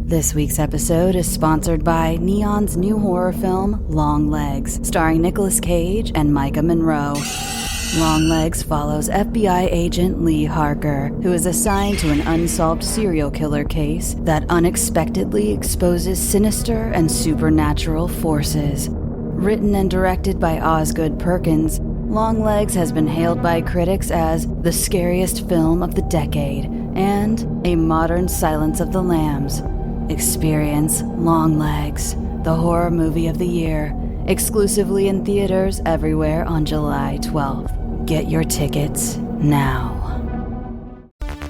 This week's episode is sponsored by Neon's new horror film, Long Legs, starring Nicolas Cage and Micah Monroe. Long Legs follows FBI agent Lee Harker, who is assigned to an unsolved serial killer case that unexpectedly exposes sinister and supernatural forces. Written and directed by Osgood Perkins, Long Legs has been hailed by critics as the scariest film of the decade and a modern Silence of the Lambs. Experience Long Legs, the horror movie of the year, exclusively in theaters everywhere on July 12th. Get your tickets now.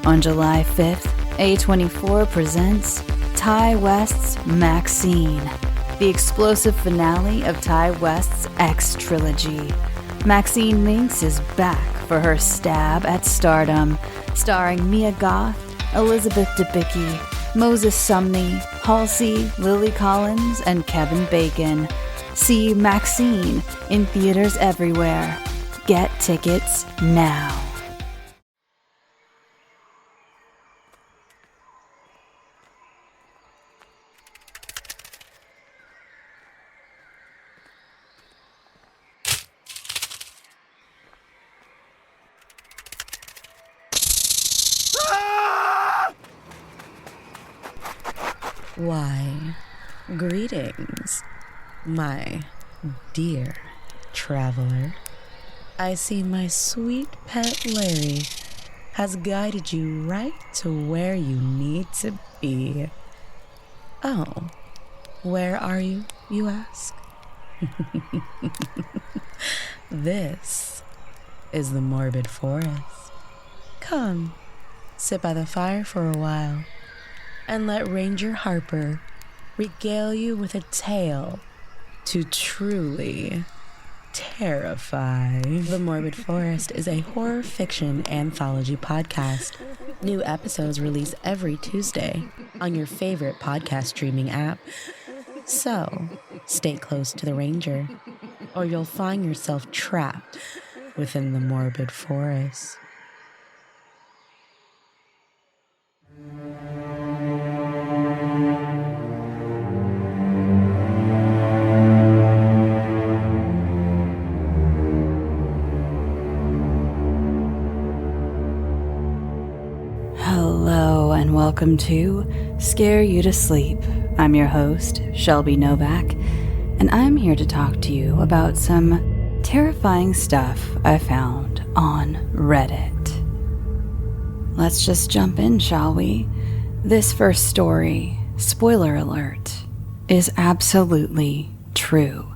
On July 5th, A24 presents Ty West's Maxine, the explosive finale of Ty West's X trilogy. Maxine Minx is back for her stab at stardom, starring Mia Goth, Elizabeth Debicki, Moses Sumney, Halsey, Lily Collins, and Kevin Bacon. See Maxine in theaters everywhere. Get tickets now. Why, greetings, my dear traveler. I see my sweet pet Larry has guided you right to where you need to be. Oh, where are you, you ask? This is the morbid forest. Come, sit by the fire for a while, and let Ranger Harper regale you with a tale to truly terrify. The Morbid Forest is a horror fiction anthology podcast. New episodes release every Tuesday on your favorite podcast streaming app. So, stay close to the Ranger, or you'll find yourself trapped within the Morbid Forest. Hello and welcome to Scare You to Sleep. I'm your host, Shelby Novak, and I'm here to talk to you about some terrifying stuff I found on Reddit. Let's just jump in, shall we? This first story, spoiler alert, is absolutely true.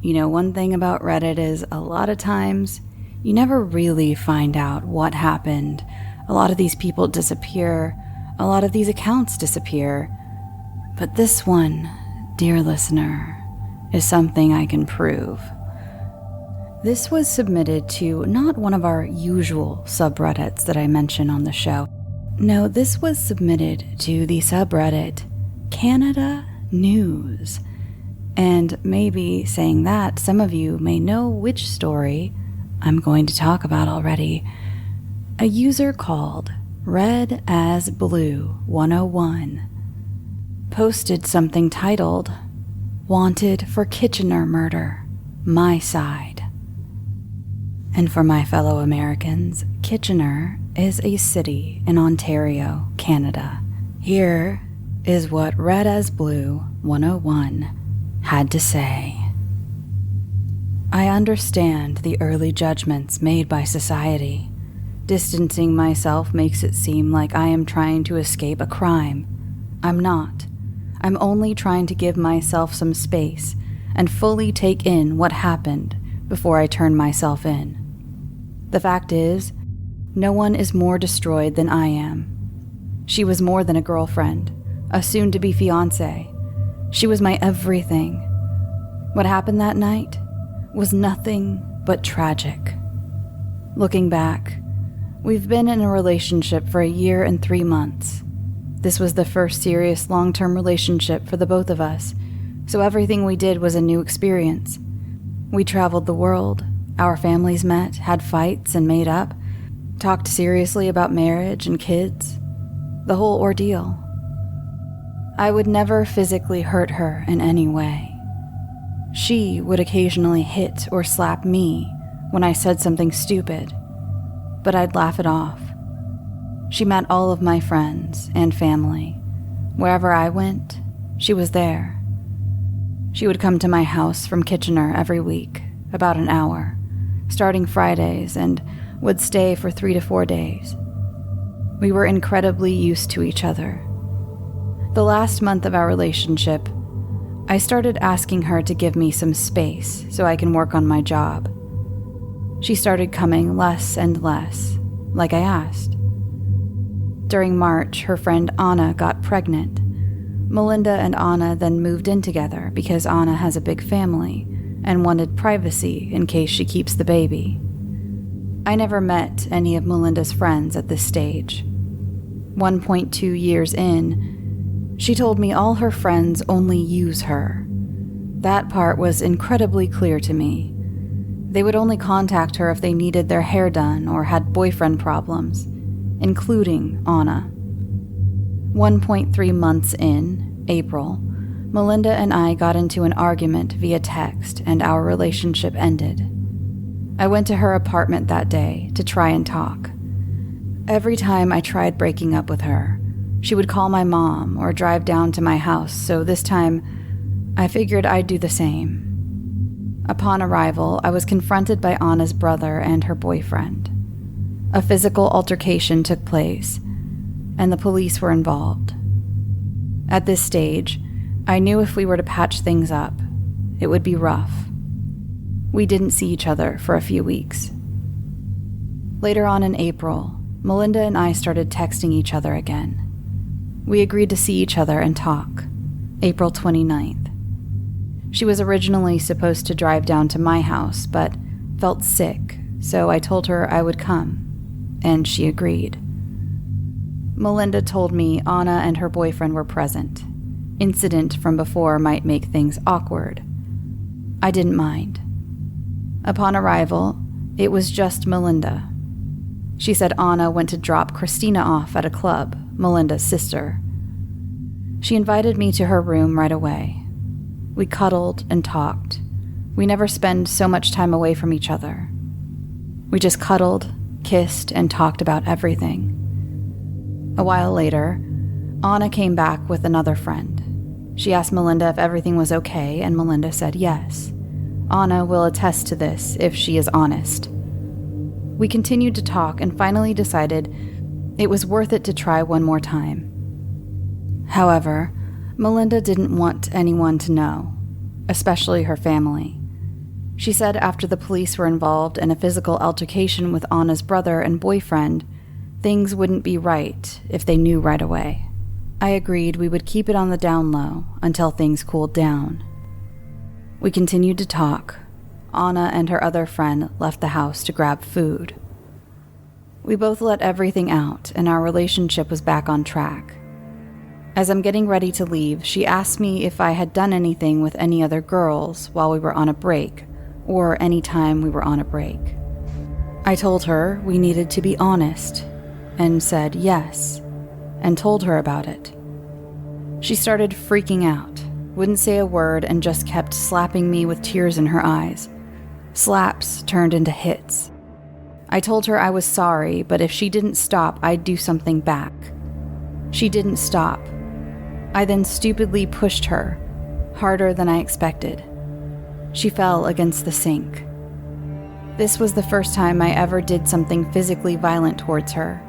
You know, one thing about Reddit is a lot of times you never really find out what happened. A lot of these people disappear. A lot of these accounts disappear. But this one, dear listener, is something I can prove. This was submitted to not one of our usual subreddits that I mention on the show. No, this was submitted to the subreddit Canada News. And maybe saying that, some of you may know which story I'm going to talk about already. A user called Red as Blue 101 posted something titled, "Wanted for Kitchener Murder, My Side." And for my fellow Americans, Kitchener is a city in Ontario, Canada. Here is what Red as Blue 101 had to say. I understand the early judgments made by society. Distancing myself makes it seem like I am trying to escape a crime. I'm not. I'm only trying to give myself some space and fully take in what happened before I turn myself in. The fact is, no one is more destroyed than I am. She was more than a girlfriend, a soon-to-be fiancé. She was my everything. What happened that night was nothing but tragic. Looking back, we've been in a relationship for 1 year and 3 months. This was the first serious long-term relationship for the both of us, so everything we did was a new experience. We traveled the world, our families met, had fights and made up, talked seriously about marriage and kids, the whole ordeal. I would never physically hurt her in any way. She would occasionally hit or slap me when I said something stupid, but I'd laugh it off. She met all of my friends and family. Wherever I went, she was there. She would come to my house from Kitchener every week, about an hour, starting Fridays, and would stay for 3 to 4 days. We were incredibly used to each other. The last month of our relationship, I started asking her to give me some space so I can work on my job. She started coming less and less, like I asked. During March, her friend Anna got pregnant. Melinda and Anna then moved in together because Anna has a big family and wanted privacy in case she keeps the baby. I never met any of Melinda's friends at this stage. 1.2 years in, she told me all her friends only use her. That part was incredibly clear to me. They would only contact her if they needed their hair done or had boyfriend problems, including Anna. 1.3 months in, April, Melinda and I got into an argument via text and our relationship ended. I went to her apartment that day to try and talk. Every time I tried breaking up with her, she would call my mom or drive down to my house, so this time I figured I'd do the same. Upon arrival, I was confronted by Anna's brother and her boyfriend. A physical altercation took place, and the police were involved. At this stage, I knew if we were to patch things up, it would be rough. We didn't see each other for a few weeks. Later on in April, Melinda and I started texting each other again. We agreed to see each other and talk, April 29th. She was originally supposed to drive down to my house, but felt sick, so I told her I would come, and she agreed. Melinda told me Anna and her boyfriend were present. Incident from before might make things awkward. I didn't mind. Upon arrival, it was just Melinda. She said Anna went to drop Christina off at a club, Melinda's sister. She invited me to her room right away. We cuddled and talked. We never spent so much time away from each other. We just cuddled, kissed, and talked about everything. A while later, Anna came back with another friend. She asked Melinda if everything was okay, and Melinda said yes. Anna will attest to this if she is honest. We continued to talk and finally decided it was worth it to try one more time. However, Melinda didn't want anyone to know, especially her family. She said after the police were involved in a physical altercation with Anna's brother and boyfriend, things wouldn't be right if they knew right away. I agreed we would keep it on the down low until things cooled down. We continued to talk. Anna and her other friend left the house to grab food. We both let everything out, and our relationship was back on track. As I'm getting ready to leave, she asked me if I had done anything with any other girls while we were on a break, or any time we were on a break. I told her we needed to be honest, and said yes, and told her about it. She started freaking out, wouldn't say a word, and just kept slapping me with tears in her eyes. Slaps turned into hits. I told her I was sorry, but if she didn't stop, I'd do something back. She didn't stop. I then stupidly pushed her, harder than I expected. She fell against the sink. This was the first time I ever did something physically violent towards her.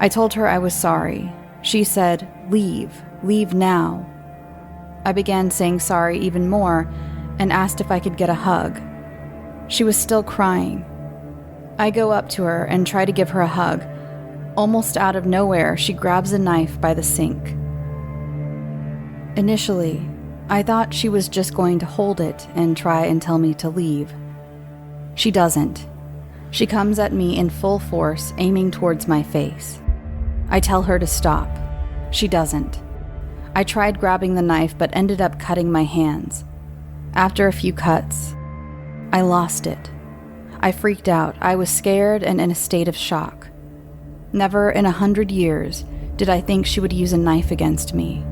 I told her I was sorry. She said, leave now. I began saying sorry even more and asked if I could get a hug. She was still crying. I go up to her and try to give her a hug. Almost out of nowhere, she grabs a knife by the sink. Initially, I thought she was just going to hold it and try and tell me to leave. She doesn't. She comes at me in full force, aiming towards my face. I tell her to stop. She doesn't. I tried grabbing the knife but ended up cutting my hands. After a few cuts, I lost it. I freaked out. I was scared and in a state of shock. Never in 100 years did I think she would use a knife against me.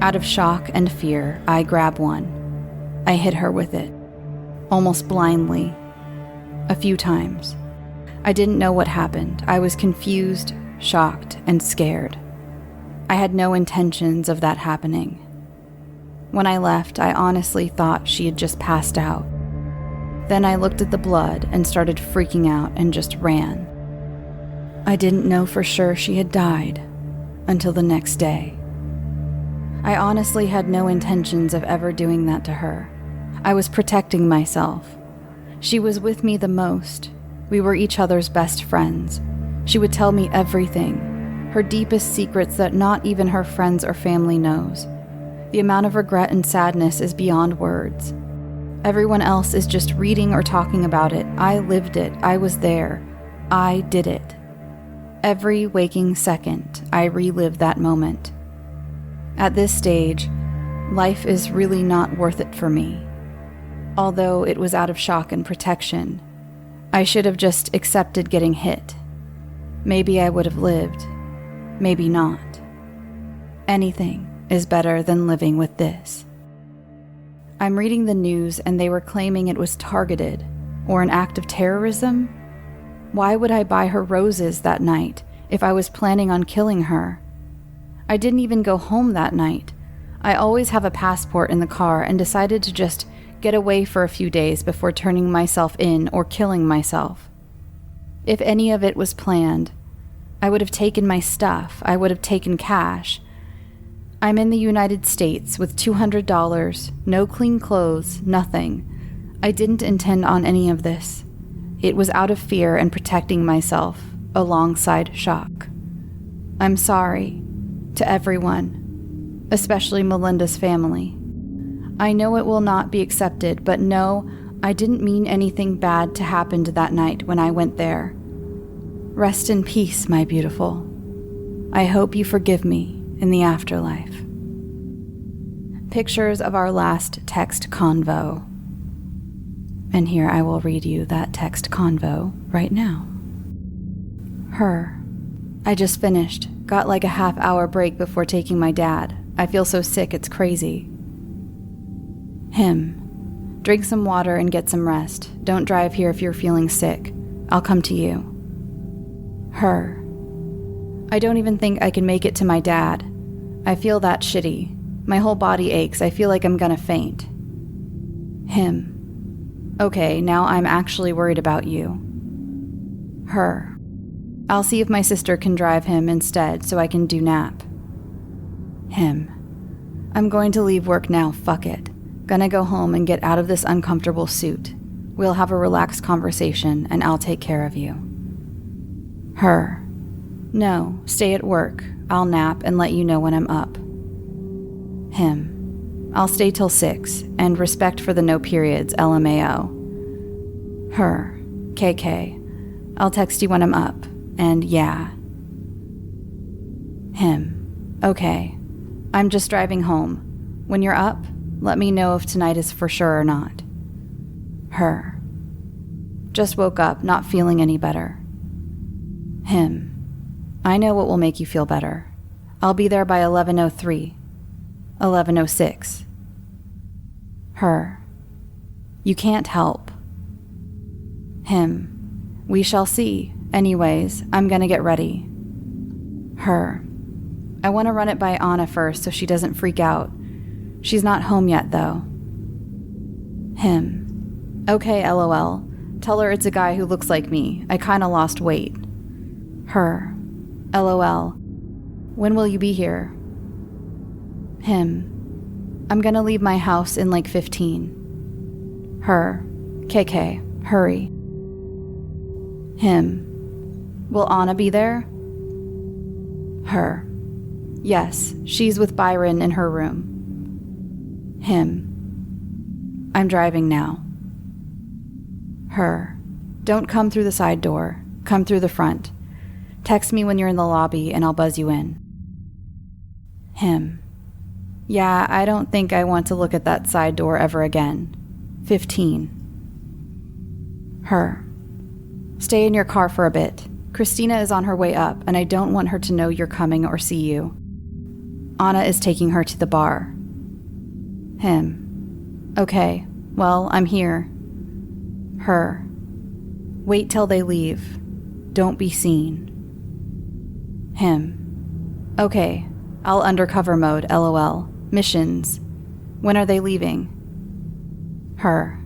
Out of shock and fear, I grab one. I hit her with it, almost blindly, a few times. I didn't know what happened. I was confused, shocked, and scared. I had no intentions of that happening. When I left, I honestly thought she had just passed out. Then I looked at the blood and started freaking out and just ran. I didn't know for sure she had died until the next day. I honestly had no intentions of ever doing that to her. I was protecting myself. She was with me the most. We were each other's best friends. She would tell me everything, her deepest secrets that not even her friends or family knows. The amount of regret and sadness is beyond words. Everyone else is just reading or talking about it. I lived it. I was there. I did it. Every waking second, I relive that moment. At this stage, life is really not worth it for me. Although it was out of shock and protection, I should have just accepted getting hit. Maybe I would have lived. Maybe not. Anything is better than living with this. I'm reading the news and they were claiming it was targeted or an act of terrorism. Why would I buy her roses that night if I was planning on killing her? I didn't even go home that night. I always have a passport in the car and decided to just get away for a few days before turning myself in or killing myself. If any of it was planned, I would have taken my stuff. I would have taken cash. I'm in the United States with $200, no clean clothes, nothing. I didn't intend on any of this. It was out of fear and protecting myself, alongside shock. I'm sorry to everyone, especially Melinda's family. I know it will not be accepted, but no, I didn't mean anything bad to happen that night when I went there. Rest in peace, my beautiful. I hope you forgive me in the afterlife. Pictures of our last text convo. And here I will read you that text convo right now. Her. I just finished. Got like a half-hour break before taking my dad. I feel so sick it's crazy. Him. Drink some water and get some rest. Don't drive here if you're feeling sick. I'll come to you. Her. I don't even think I can make it to my dad. I feel that shitty. My whole body aches. I feel like I'm gonna faint. Him. Okay, now I'm actually worried about you. Her. I'll see if my sister can drive him instead so I can do nap. Him. I'm going to leave work now, fuck it. Gonna go home and get out of this uncomfortable suit. We'll have a relaxed conversation and I'll take care of you. Her. No, stay at work. I'll nap and let you know when I'm up. Him. I'll stay till 6, and respect for the no periods, LMAO. Her. KK. I'll text you when I'm up, and yeah. Him. Okay. I'm just driving home. When you're up, let me know if tonight is for sure or not. Her. Just woke up, not feeling any better. Him. I know what will make you feel better. I'll be there by 11:03. 11:06. Her. You can't help. Him. We shall see. Anyways, I'm gonna get ready. Her. I want to run it by Anna first so she doesn't freak out. She's not home yet, though. Him. Okay, LOL. Tell her it's a guy who looks like me. I kinda lost weight. Her. LOL. When will you be here? Him. I'm gonna leave my house in like 15. Her. KK. Hurry. Him. Will Anna be there? Her. Yes, she's with Byron in her room. Him. I'm driving now. Her. Don't come through the side door. Come through the front. Text me when you're in the lobby and I'll buzz you in. Him. Yeah, I don't think I want to look at that side door ever again. 15. Her. Stay in your car for a bit. Christina is on her way up and I don't want her to know you're coming or see you. Anna is taking her to the bar. Him. Okay, well, I'm here. Her. Wait till they leave. Don't be seen. Him. Okay, I'll undercover mode, LOL. Missions. When are they leaving? Her.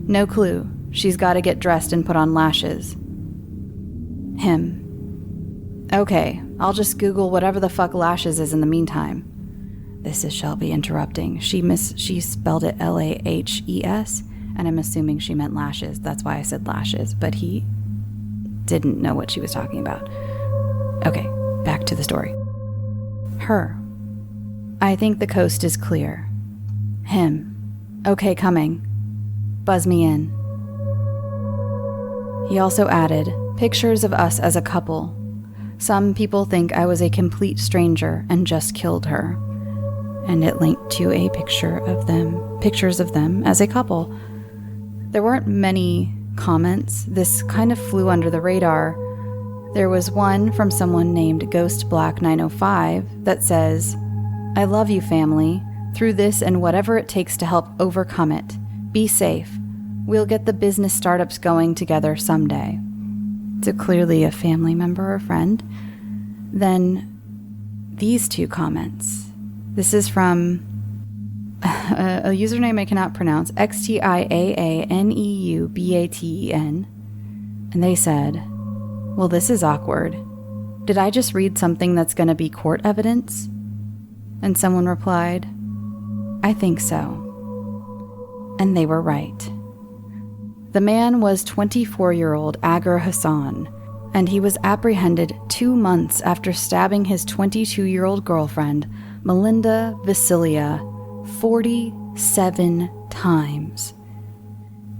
No clue. She's got to get dressed and put on lashes. Him. Okay, I'll just Google whatever the fuck lashes is in the meantime. This is Shelby interrupting. She spelled it LAHES, and I'm assuming she meant lashes. That's why I said lashes, but he didn't know what she was talking about. Okay, back to the story. Her. I think the coast is clear. Him. Okay, coming. Buzz me in. He also added, pictures of us as a couple. Some people think I was a complete stranger and just killed her. And it linked to a pictures of them as a couple. There weren't many comments. This kind of flew under the radar. There was one from someone named Ghost Black 905 that says, I love you, family. Through this and whatever it takes to help overcome it. Be safe. We'll get the business startups going together someday. So clearly a family member or friend. Then these two comments. This is from a username I cannot pronounce, XTIAANEUBATEN. And they said, well, this is awkward. Did I just read something that's going to be court evidence? And someone replied, I think so. And they were right. The man was 24-year-old Agar Hassan, and he was apprehended 2 months after stabbing his 22-year-old girlfriend, Melinda Vasilia, 47 times.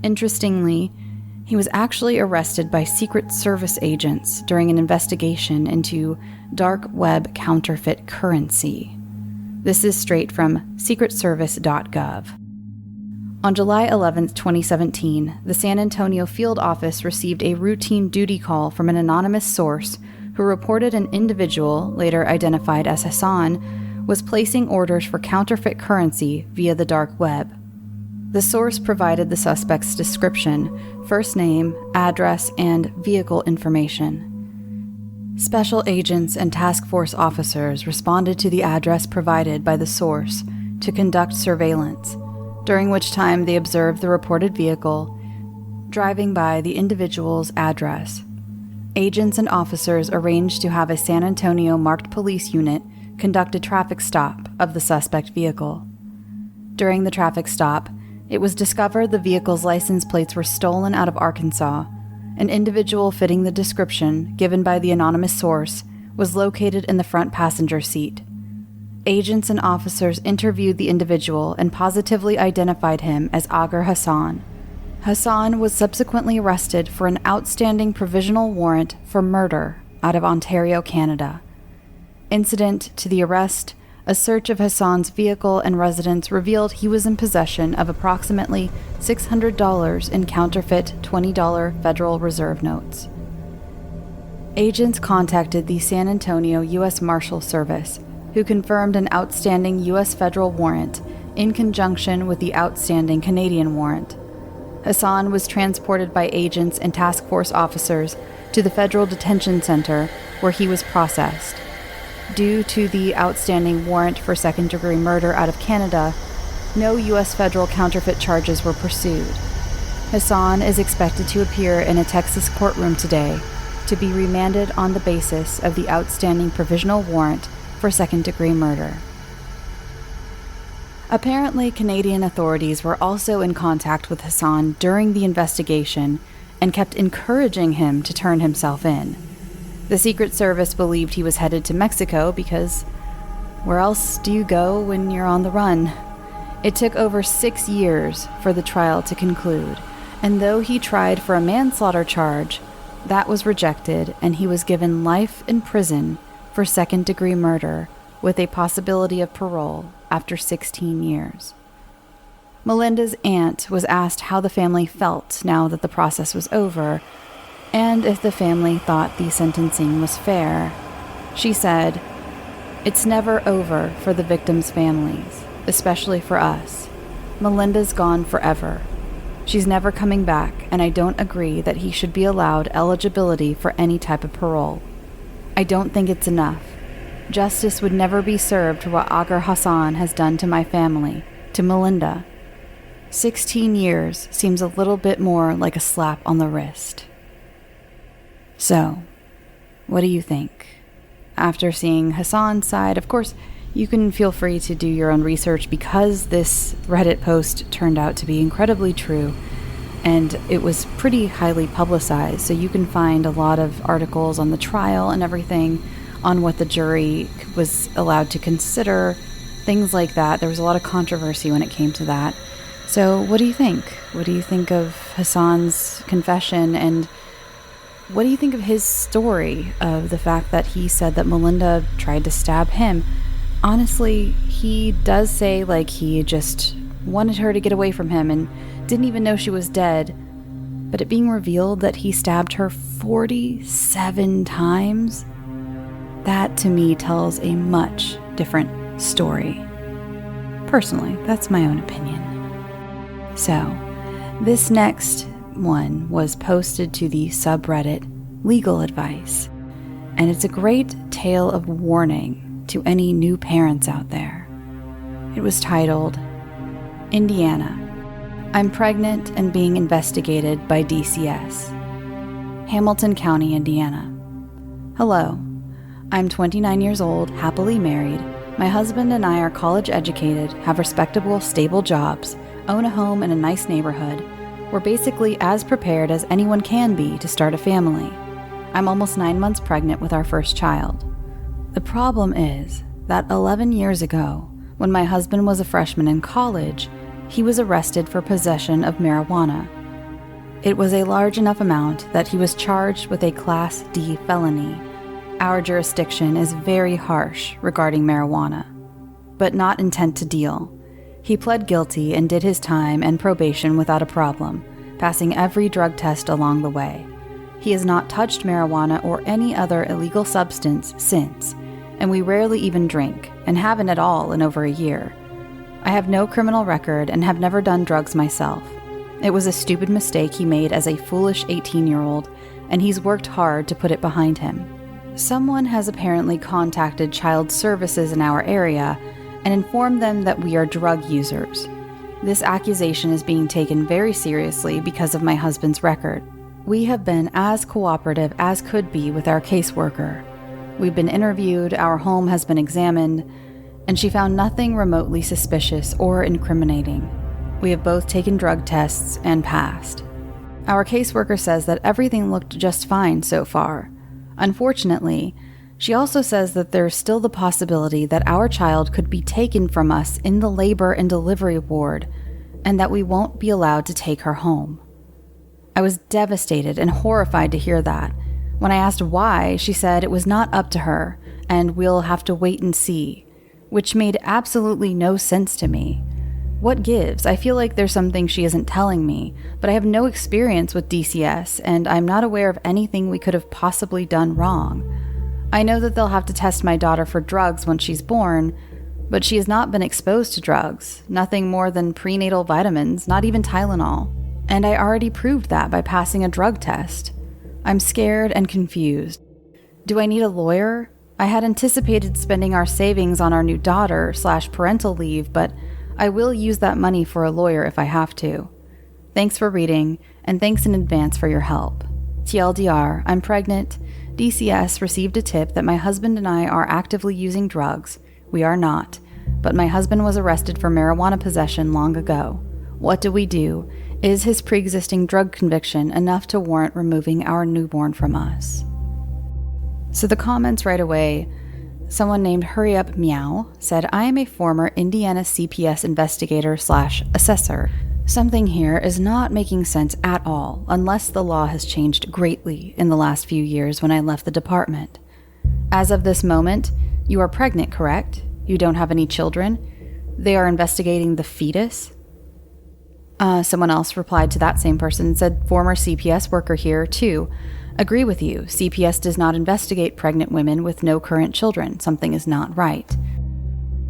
Interestingly, he was actually arrested by Secret Service agents during an investigation into dark web counterfeit currency. This is straight from secretservice.gov. On July 11, 2017, the San Antonio field office received a routine duty call from an anonymous source who reported an individual, later identified as Hassan, was placing orders for counterfeit currency via the dark web. The source provided the suspect's description, first name, address, and vehicle information. Special agents and task force officers responded to the address provided by the source to conduct surveillance, during which time they observed the reported vehicle driving by the individual's address. Agents and officers arranged to have a San Antonio marked police unit conduct a traffic stop of the suspect vehicle. During the traffic stop, it was discovered the vehicle's license plates were stolen out of Arkansas. An individual fitting the description given by the anonymous source was located in the front passenger seat. Agents and officers interviewed the individual and positively identified him as Agar Hassan. Hassan was subsequently arrested for an outstanding provisional warrant for murder out of Ontario, Canada. Incident to the arrest, a search of Hassan's vehicle and residence revealed he was in possession of approximately $600 in counterfeit $20 Federal Reserve notes. Agents contacted the San Antonio U.S. Marshal Service, who confirmed an outstanding U.S. federal warrant in conjunction with the outstanding Canadian warrant. Hassan was transported by agents and task force officers to the Federal Detention Center, where he was processed. Due to the outstanding warrant for second-degree murder out of Canada, no U.S. federal counterfeit charges were pursued. Hassan is expected to appear in a Texas courtroom today to be remanded on the basis of the outstanding provisional warrant for second-degree murder. Apparently, Canadian authorities were also in contact with Hassan during the investigation and kept encouraging him to turn himself in. The Secret Service believed he was headed to Mexico because where else do you go when you're on the run? It took over 6 years for the trial to conclude, and though he tried for a manslaughter charge, that was rejected and he was given life in prison for second-degree murder with a possibility of parole after 16 years. Melinda's aunt was asked how the family felt now that the process was over, and if the family thought the sentencing was fair. She said, It's never over for the victims' families, especially for us. Melinda's gone forever. She's never coming back, and I don't agree that he should be allowed eligibility for any type of parole. I don't think it's enough. Justice would never be served for what Agar Hassan has done to my family, to Melinda. 16 years seems a little bit more like a slap on the wrist. So, what do you think? After seeing Hassan's side, of course, you can feel free to do your own research because this Reddit post turned out to be incredibly true and it was pretty highly publicized, so you can find a lot of articles on the trial and everything, on what the jury was allowed to consider, things like that. There was a lot of controversy when it came to that. So what do you think? What do you think of Hassan's confession, and what do you think of his story of the fact that he said that Melinda tried to stab him? Honestly, he does say like he just wanted her to get away from him and didn't even know she was dead. But it being revealed that he stabbed her 47 times, that to me tells a much different story. Personally, that's my own opinion. So, this next one was posted to the subreddit Legal Advice, and it's a great tale of warning to any new parents out there. It was titled, Indiana. I'm pregnant and being investigated by DCS. Hamilton County, Indiana. Hello. I'm 29 years old, happily married. My husband and I are college educated, have respectable, stable jobs, own a home in a nice neighborhood. We're basically as prepared as anyone can be to start a family. I'm almost 9 months pregnant with our first child. The problem is that 11 years ago, when my husband was a freshman in college, he was arrested for possession of marijuana. It was a large enough amount that he was charged with a Class D felony. Our jurisdiction is very harsh regarding marijuana, but not intent to deal. He pled guilty and did his time and probation without a problem, passing every drug test along the way. He has not touched marijuana or any other illegal substance since, and we rarely even drink, and haven't at all in over a year. I have no criminal record and have never done drugs myself. It was a stupid mistake he made as a foolish 18-year-old, and he's worked hard to put it behind him. Someone has apparently contacted child services in our area and informed them that we are drug users. This accusation is being taken very seriously because of my husband's record. We have been as cooperative as could be with our caseworker. We've been interviewed, our home has been examined, and she found nothing remotely suspicious or incriminating. We have both taken drug tests and passed. Our caseworker says that everything looked just fine so far. Unfortunately, she also says that there's still the possibility that our child could be taken from us in the labor and delivery ward, and that we won't be allowed to take her home. I was devastated and horrified to hear that. When I asked why, she said it was not up to her, and we'll have to wait and see, which made absolutely no sense to me. What gives? I feel like there's something she isn't telling me, but I have no experience with DCS, and I'm not aware of anything we could have possibly done wrong. I know that they'll have to test my daughter for drugs when she's born, but she has not been exposed to drugs, nothing more than prenatal vitamins, not even Tylenol. And I already proved that by passing a drug test. I'm scared and confused. Do I need a lawyer? I had anticipated spending our savings on our new daughter/parental leave, but I will use that money for a lawyer if I have to. Thanks for reading, and thanks in advance for your help. TLDR, I'm pregnant. DCS received a tip that my husband and I are actively using drugs. We are not, but my husband was arrested for marijuana possession long ago. What do we do? Is his pre-existing drug conviction enough to warrant removing our newborn from us? So the comments right away, someone named Hurry Up Meow said, I am a former Indiana CPS investigator/assessor. Something here is not making sense at all unless the law has changed greatly in the last few years when I left the department. As of this moment, you are pregnant, correct? You don't have any children? They are investigating the fetus? Someone else replied to that same person and said, former CPS worker here, too. Agree with you, CPS does not investigate pregnant women with no current children. Something is not right.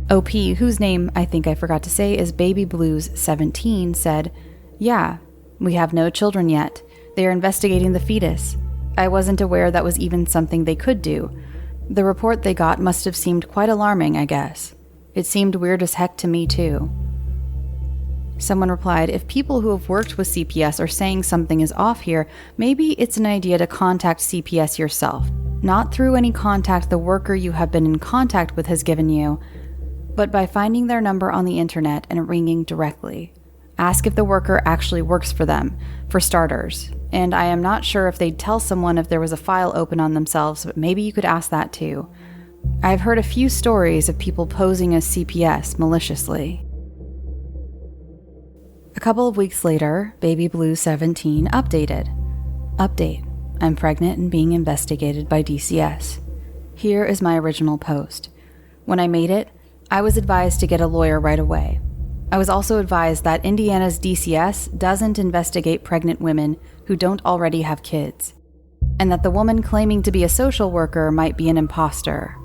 OP, whose name I think I forgot to say is Baby Blues 17, said, "Yeah, we have no children yet. They are investigating the fetus. I wasn't aware that was even something they could do. The report they got must have seemed quite alarming, I guess. It seemed weird as heck to me, too." Someone replied, "If people who have worked with CPS are saying something is off here, maybe it's an idea to contact CPS yourself, not through any contact the worker you have been in contact with has given you, but by finding their number on the internet and ringing directly. Ask if the worker actually works for them, for starters. And I am not sure if they'd tell someone if there was a file open on themselves, but maybe you could ask that too. I've heard a few stories of people posing as CPS maliciously." A couple of weeks later, Baby Blue 17 updated. Update. I'm pregnant and being investigated by DCS. Here is my original post. When I made it, I was advised to get a lawyer right away. I was also advised that Indiana's DCS doesn't investigate pregnant women who don't already have kids, and that the woman claiming to be a social worker might be an imposter.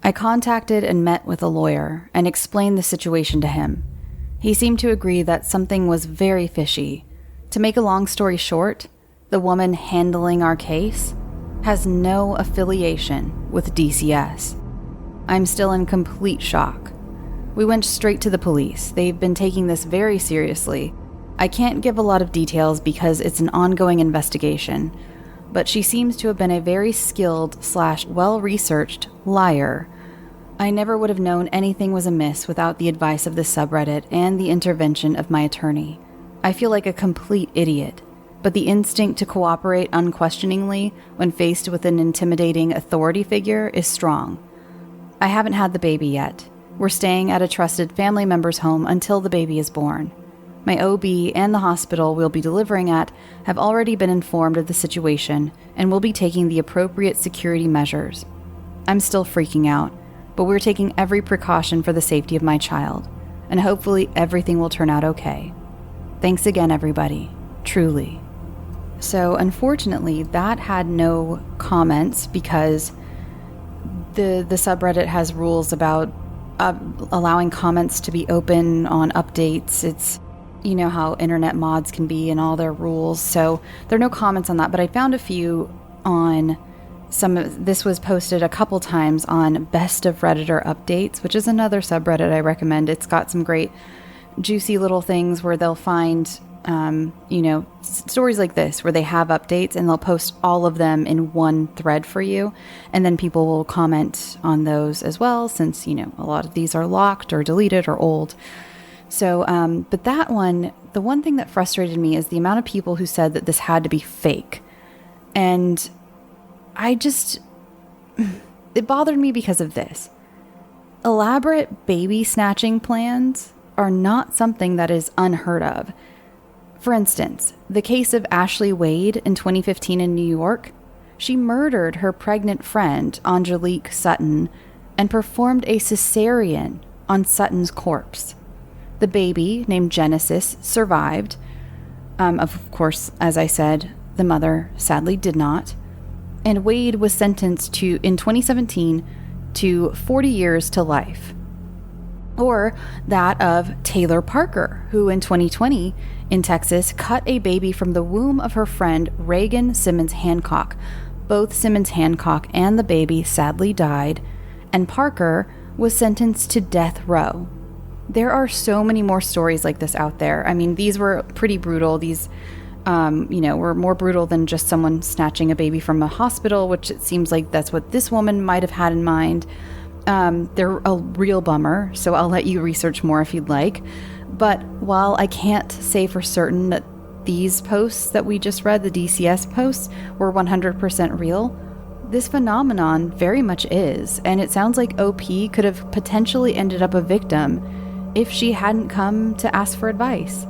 I contacted and met with a lawyer and explained the situation to him. He seemed to agree that something was very fishy. To make a long story short, the woman handling our case has no affiliation with DCS. I'm still in complete shock. We went straight to the police. They've been taking this very seriously. I can't give a lot of details because it's an ongoing investigation, but she seems to have been a very skilled / well-researched liar. I never would have known anything was amiss without the advice of this subreddit and the intervention of my attorney. I feel like a complete idiot, but the instinct to cooperate unquestioningly when faced with an intimidating authority figure is strong. I haven't had the baby yet. We're staying at a trusted family member's home until the baby is born. My OB and the hospital we'll be delivering at have already been informed of the situation and will be taking the appropriate security measures. I'm still freaking out, but we're taking every precaution for the safety of my child, and hopefully everything will turn out okay. Thanks again, everybody. Truly. So unfortunately, that had no comments because the subreddit has rules about allowing comments to be open on updates. It's, you know how internet mods can be and all their rules. So there are no comments on that, but I found a few on this was posted a couple times on Best of Redditor Updates, which is another subreddit I recommend. It's got some great juicy little things where they'll find, stories like this where they have updates and they'll post all of them in one thread for you. And then people will comment on those as well, since, a lot of these are locked or deleted or old. So, but that one, the one thing that frustrated me is the amount of people who said that this had to be fake. And it bothered me because of this. Elaborate baby snatching plans are not something that is unheard of. For instance, the case of Ashley Wade in 2015 in New York, she murdered her pregnant friend, Angelique Sutton, and performed a cesarean on Sutton's corpse. The baby, named Genesis, survived. Of course, as I said, the mother sadly did not. And Wade was sentenced in 2017 to 40 years to life. Or that of Taylor Parker, who in 2020 in Texas cut a baby from the womb of her friend Reagan Simmons Hancock. Both Simmons Hancock and the baby sadly died, and Parker was sentenced to death row. There are so many more stories like this out there. I mean, these were pretty brutal. These, were more brutal than just someone snatching a baby from a hospital, which it seems like that's what this woman might have had in mind. They're a real bummer, so I'll let you research more if you'd like. But while I can't say for certain that these posts that we just read, the DCS posts, were 100% real, this phenomenon very much is. And it sounds like OP could have potentially ended up a victim if she hadn't come to ask for advice.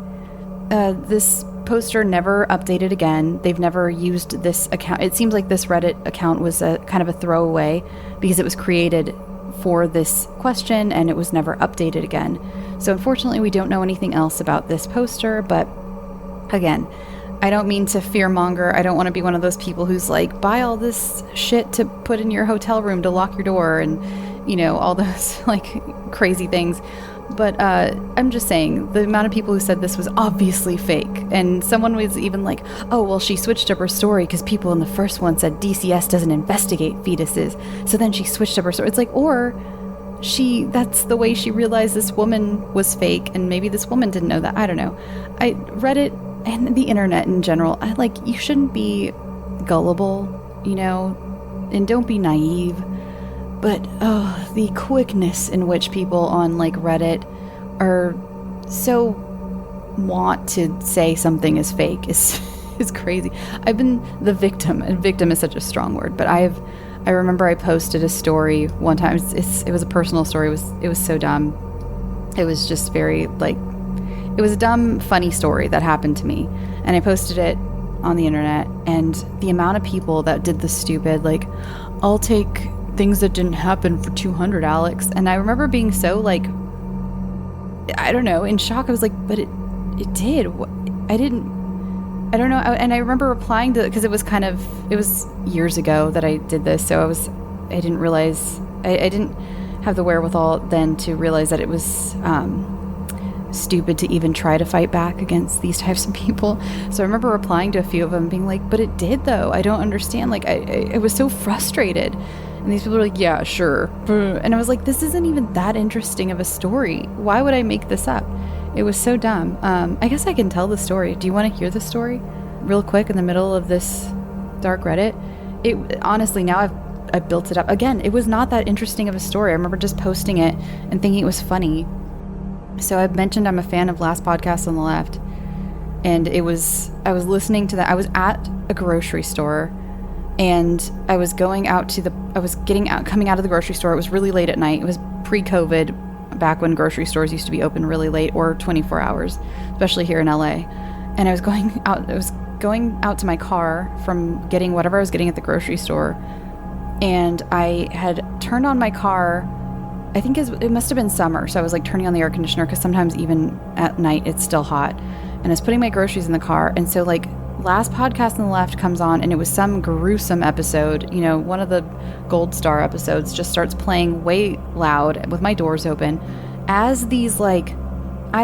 This poster never updated again. They've never used this account. It seems like this Reddit account was a kind of a throwaway because it was created for this question and it was never updated again. So unfortunately, we don't know anything else about this poster, but again, I don't mean to fearmonger. I don't want to be one of those people who's like, buy all this shit to put in your hotel room to lock your door and, you know, all those like crazy things. But I'm just saying, the amount of people who said this was obviously fake. And someone was even like, oh, well, she switched up her story because people in the first one said DCS doesn't investigate fetuses. So then she switched up her story. It's like, or that's the way she realized this woman was fake. And maybe this woman didn't know that. I don't know. Reddit and the internet in general, you shouldn't be gullible, you know, and don't be naive. But the quickness in which people on like Reddit are so want to say something is fake is crazy. I've been the victim, and victim is such a strong word, but I remember I posted a story one time. It was a personal story. It was so dumb. It was just very it was a dumb, funny story that happened to me, and I posted it on the internet. And the amount of people that did the stupid I'll take things that didn't happen for 200, Alex. And I remember being so I don't know, in shock. I was like, but it did. I don't know. And I remember replying to it because it was years ago that I did this. So I didn't realize, I didn't have the wherewithal then to realize that it was stupid to even try to fight back against these types of people. So I remember replying to a few of them being like, but it did though. I don't understand. I was so frustrated. And these people were like, yeah, sure. And I was like, this isn't even that interesting of a story. Why would I make this up? It was so dumb. I guess I can tell the story. Do you want to hear the story real quick in the middle of this dark Reddit? Honestly, now I've built it up. Again, it was not that interesting of a story. I remember just posting it and thinking it was funny. So I've mentioned I'm a fan of Last Podcast on the Left. And I was listening to that. I was at a grocery store. And I was coming out of the grocery store. It was really late at night. It was pre-COVID, back when grocery stores used to be open really late or 24 hours, especially here in LA. And I was going out to my car from getting whatever I was getting at the grocery store. And I had turned on my car. I think it must have been summer. So I was turning on the air conditioner because sometimes even at night it's still hot. And I was putting my groceries in the car. And so Last Podcast on the Left comes on, and it was some gruesome episode. You know, one of the Gold Star episodes just starts playing way loud with my doors open as these I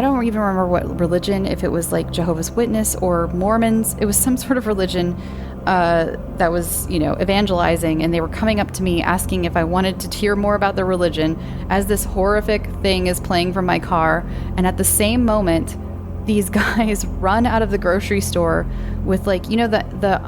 don't even remember what religion, if it was Jehovah's Witness or Mormons. It was some sort of religion that was, you know, evangelizing, and they were coming up to me asking if I wanted to hear more about their religion as this horrific thing is playing from my car. And at the same moment, these guys run out of the grocery store with the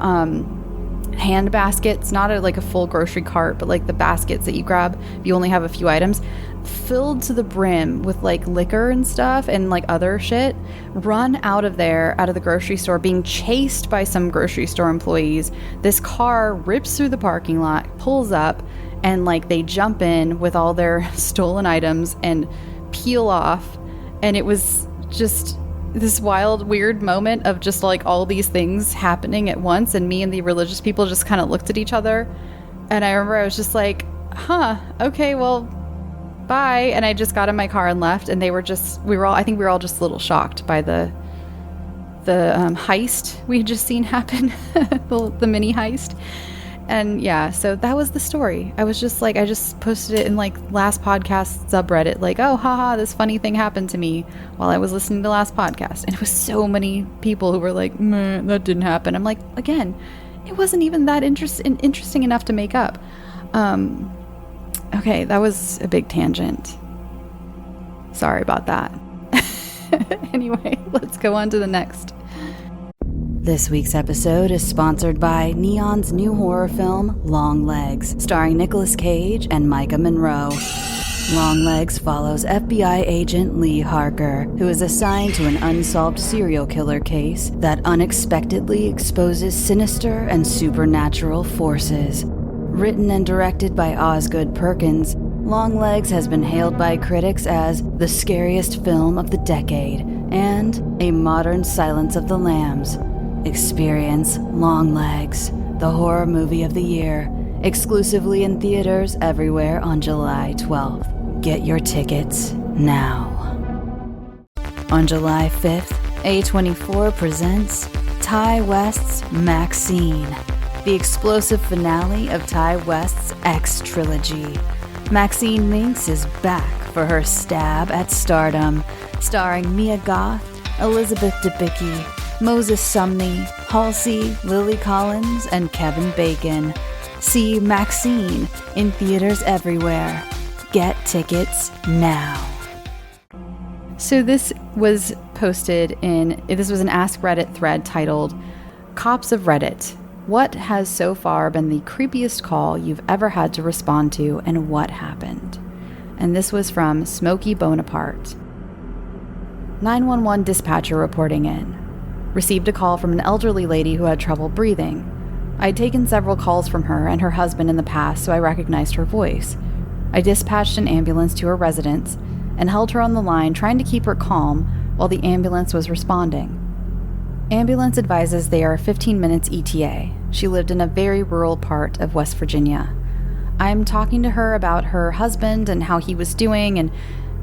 hand baskets, not a full grocery cart, but the baskets that you grab if you only have a few items, filled to the brim with liquor and stuff and other shit, run out of the grocery store, being chased by some grocery store employees. This car rips through the parking lot, pulls up, and they jump in with all their stolen items and peel off. And it was just this wild, weird moment of just all these things happening at once, and me and the religious people just kind of looked at each other. And I remember I was just like, okay, well, bye. And I just got in my car and left. And I think we were all just a little shocked by the heist we had just seen happen, the mini heist. And yeah, so that was the story. I was just I just posted it in Last Podcast subreddit, oh, haha, this funny thing happened to me while I was listening to Last Podcast. And it was so many people who were like, meh, that didn't happen. I'm like, again, it wasn't even that interesting enough to make up. Okay, that was a big tangent. Sorry about that. Anyway, let's go on to the next. This week's episode is sponsored by Neon's new horror film, Long Legs, starring Nicolas Cage and Micah Monroe. Long Legs follows FBI agent Lee Harker, who is assigned to an unsolved serial killer case that unexpectedly exposes sinister and supernatural forces. Written and directed by Osgood Perkins, Long Legs has been hailed by critics as the scariest film of the decade and a modern Silence of the Lambs. Experience Long Legs, the horror movie of the year, exclusively in theaters everywhere on July 12th. Get your tickets now. On July 5th, A24 presents Ty West's Maxine, the explosive finale of Ty West's X trilogy. Maxine Minx is back for her stab at stardom, starring Mia Goth, Elizabeth Debicki, Moses Sumney, Halsey, Lily Collins, and Kevin Bacon. See Maxine in theaters everywhere. Get tickets now. So this was posted this was an Ask Reddit thread titled, Cops of Reddit, what has so far been the creepiest call you've ever had to respond to and what happened? And this was from Smokey Bonaparte. 911 dispatcher reporting in. Received a call from an elderly lady who had trouble breathing. I had taken several calls from her and her husband in the past, so I recognized her voice. I dispatched an ambulance to her residence and held her on the line, trying to keep her calm while the ambulance was responding. Ambulance advises they are 15 minutes ETA. She lived in a very rural part of West Virginia. I'm talking to her about her husband and how he was doing and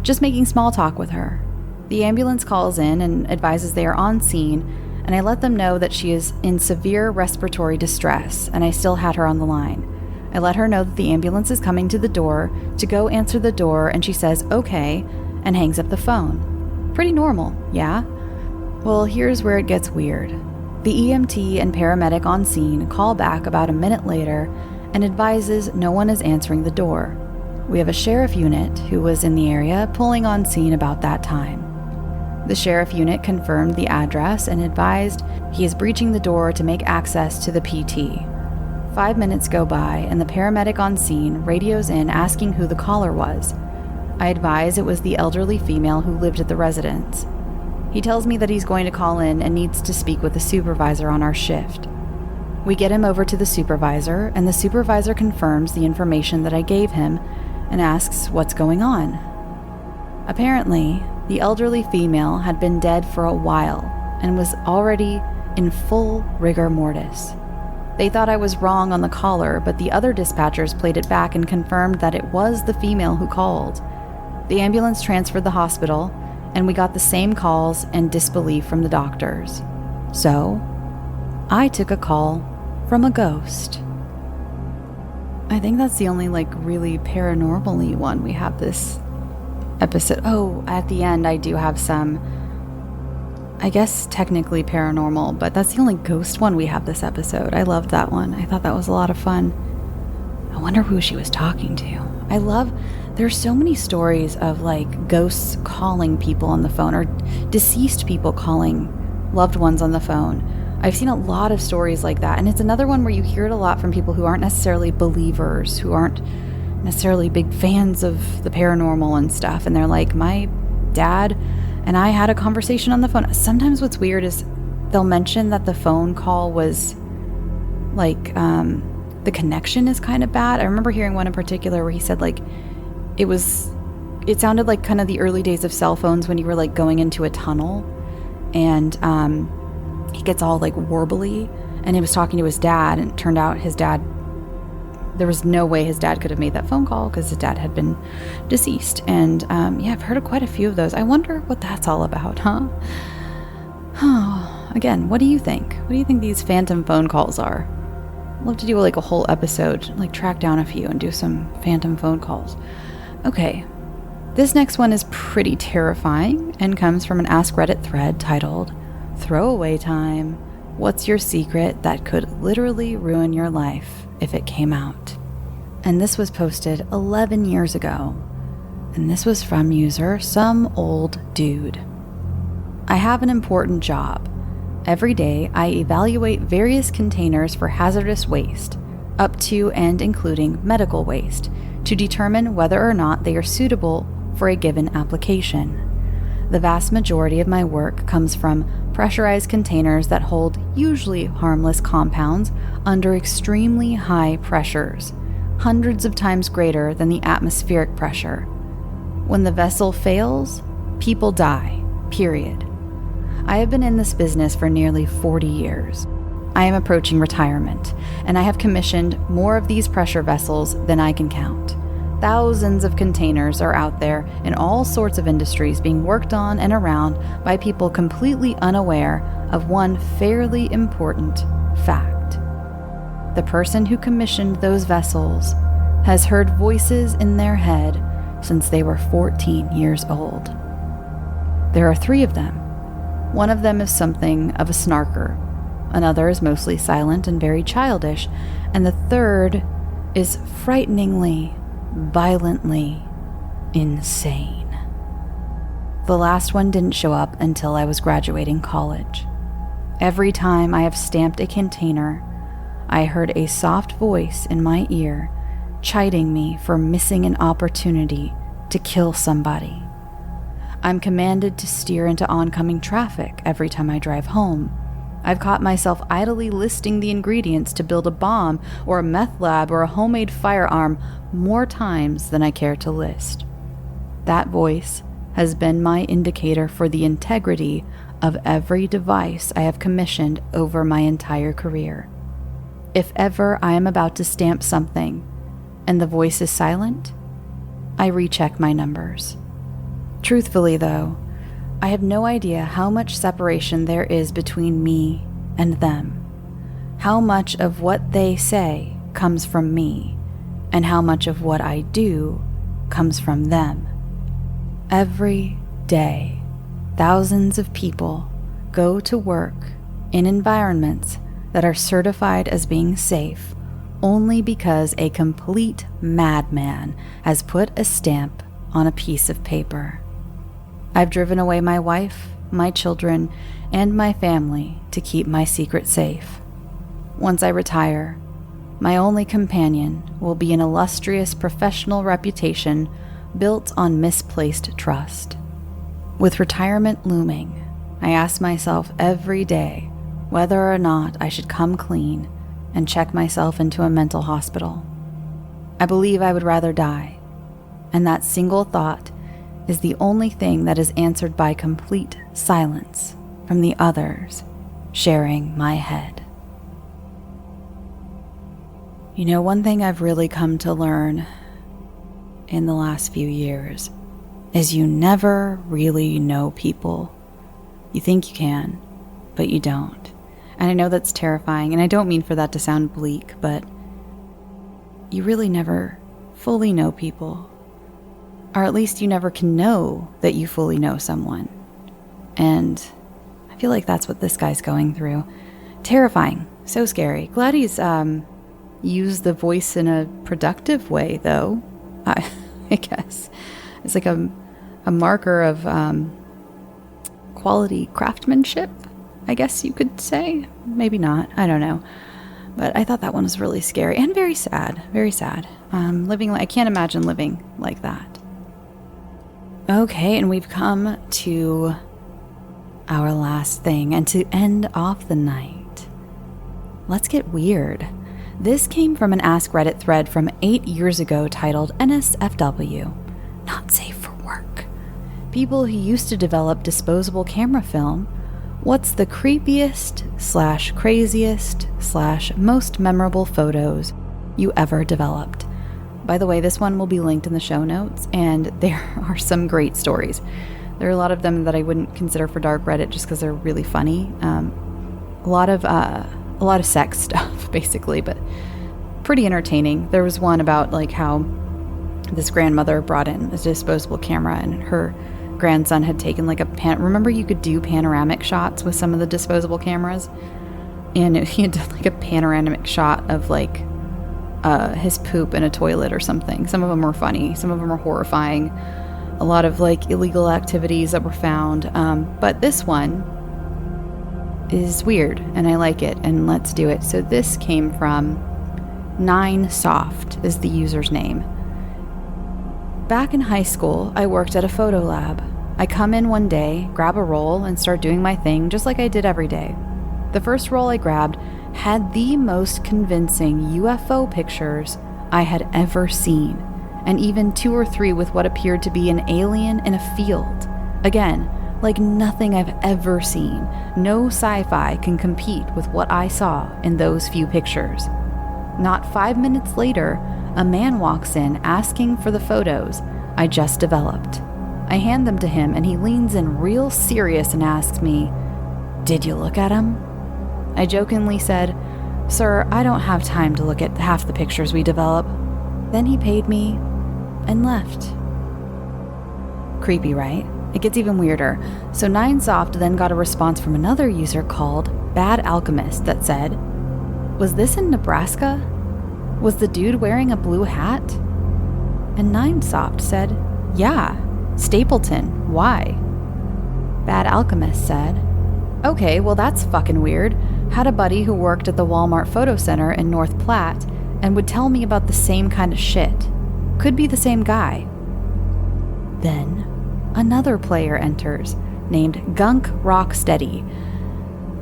just making small talk with her. The ambulance calls in and advises they are on scene, and I let them know that she is in severe respiratory distress, and I still had her on the line. I let her know that the ambulance is coming to the door to go answer the door, and she says, okay, and hangs up the phone. Pretty normal, yeah? Well, here's where it gets weird. The EMT and paramedic on scene call back about a minute later and advises no one is answering the door. We have a sheriff unit who was in the area pulling on scene about that time. The sheriff unit confirmed the address and advised he is breaching the door to make access to the PT. 5 minutes go by, and the paramedic on scene radios in asking who the caller was. I advise it was the elderly female who lived at the residence. He tells me that he's going to call in and needs to speak with the supervisor on our shift. We get him over to the supervisor, and the supervisor confirms the information that I gave him and asks what's going on. Apparently, the elderly female had been dead for a while and was already in full rigor mortis. They thought I was wrong on the caller, but the other dispatchers played it back and confirmed that it was the female who called. The ambulance transferred the hospital, and we got the same calls and disbelief from the doctors. So, I took a call from a ghost. I think that's the only really paranormal-y one we have this episode. Oh, at the end I do have some, I guess thecknically paranormal, but that's the only ghost one we have this episode. I loved that one. I thought that was a lot of fun. I wonder who she was talking to. There's so many stories of ghosts calling people on the phone, or deceased people calling loved ones on the phone. I've seen a lot of stories like that, and it's another one where you hear it a lot from people who aren't necessarily believers, who aren't necessarily big fans of the paranormal and stuff, and they're like, my dad and I had a conversation on the phone. Sometimes what's weird is they'll mention that the phone call was the connection is kind of bad. I remember hearing one in particular where he said it sounded like kind of the early days of cell phones when you were going into a tunnel, and he gets all warbly, and he was talking to his dad, and it turned out there was no way his dad could have made that phone call because his dad had been deceased. And I've heard of quite a few of those. I wonder what that's all about, huh? Again, what do you think? What do you think these phantom phone calls are? I'd love to do a whole episode, track down a few and do some phantom phone calls. Okay, this next one is pretty terrifying and comes from an Ask Reddit thread titled, Throwaway Time. What's your secret that could literally ruin your life if it came out? And this was posted 11 years ago. And this was from user Some Old Dude. I have an important job. Every day I evaluate various containers for hazardous waste, up to and including medical waste, to determine whether or not they are suitable for a given application. The vast majority of my work comes from pressurized containers that hold usually harmless compounds under extremely high pressures, hundreds of times greater than the atmospheric pressure. When the vessel fails, people die, period. I have been in this business for nearly 40 years. I am approaching retirement, and I have commissioned more of these pressure vessels than I can count. Thousands of containers are out there in all sorts of industries being worked on and around by people completely unaware of one fairly important fact. The person who commissioned those vessels has heard voices in their head since they were 14 years old. There are 3 of them. One of them is something of a snarker, another is mostly silent and very childish, and the third is frighteningly, violently insane. The last one didn't show up until I was graduating college. Every time I have stamped a container, I heard a soft voice in my ear chiding me for missing an opportunity to kill somebody. I'm commanded to steer into oncoming traffic every time I drive home. I've caught myself idly listing the ingredients to build a bomb or a meth lab or a homemade firearm more times than I care to list. That voice has been my indicator for the integrity of every device I have commissioned over my entire career. If ever I am about to stamp something and the voice is silent, I recheck my numbers. Truthfully, though, I have no idea how much separation there is between me and them, how much of what they say comes from me, and how much of what I do comes from them. Every day, thousands of people go to work in environments that are certified as being safe only because a complete madman has put a stamp on a piece of paper. I've driven away my wife, my children, and my family to keep my secret safe. Once I retire, my only companion will be an illustrious professional reputation built on misplaced trust. With retirement looming, I ask myself every day whether or not I should come clean and check myself into a mental hospital. I believe I would rather die, and that single thought is the only thing that is answered by complete silence from the others sharing my head. You know, one thing I've really come to learn in the last few years is you never really know people. You think you can, but you don't. And I know that's terrifying, and I don't mean for that to sound bleak, but you really never fully know people. Or at least you never can know that you fully know someone. And I feel like that's what this guy's going through. Terrifying. So scary. Glad he's used the voice in a productive way, though. I guess. It's like a marker of quality craftsmanship, I guess you could say. Maybe not. I don't know. But I thought that one was really scary and very sad. Very sad. I can't imagine living like that. Okay, and we've come to our last thing, and to end off the night, let's get weird. This came from an Ask Reddit thread from 8 years ago titled NSFW, Not Safe for Work. People who used to develop disposable camera film, what's the creepiest/craziest/most memorable photos you ever developed? By the way, this one will be linked in the show notes, and there are some great stories. There are a lot of them that I wouldn't consider for dark Reddit just because they're really funny. A lot of sex stuff, basically, but pretty entertaining. There was one about like how this grandmother brought in a disposable camera, and her grandson had taken like remember you could do panoramic shots with some of the disposable cameras? And he had done like a panoramic shot of like his poop in a toilet or something. Some of them were funny, some of them were horrifying. A lot of like illegal activities that were found. But this one is weird and I like it, and let's do it. So this came from 9soft is the user's name. Back in high school, I worked at a photo lab. I come in one day, grab a roll, and start doing my thing just like I did every day. The first roll I grabbed had the most convincing UFO pictures I had ever seen, and even 2 or 3 with what appeared to be an alien in a field. Again, like nothing I've ever seen. No sci-fi can compete with what I saw in those few pictures. Not 5 minutes later, a man walks in asking for the photos I just developed. I hand them to him, and he leans in real serious and asks me, "Did you look at him?" I jokingly said, "Sir, I don't have time to look at half the pictures we develop." Then he paid me and left. Creepy, right? It gets even weirder. So Ninesoft then got a response from another user called Bad Alchemist that said, "Was this in Nebraska? Was the dude wearing a blue hat?" And Ninesoft said, "Yeah, Stapleton, why?" Bad Alchemist said, "Okay, well that's fucking weird. Had a buddy who worked at the Walmart Photo Center in North Platte and would tell me about the same kind of shit. Could be the same guy." Then another player enters, named Gunk Rocksteady.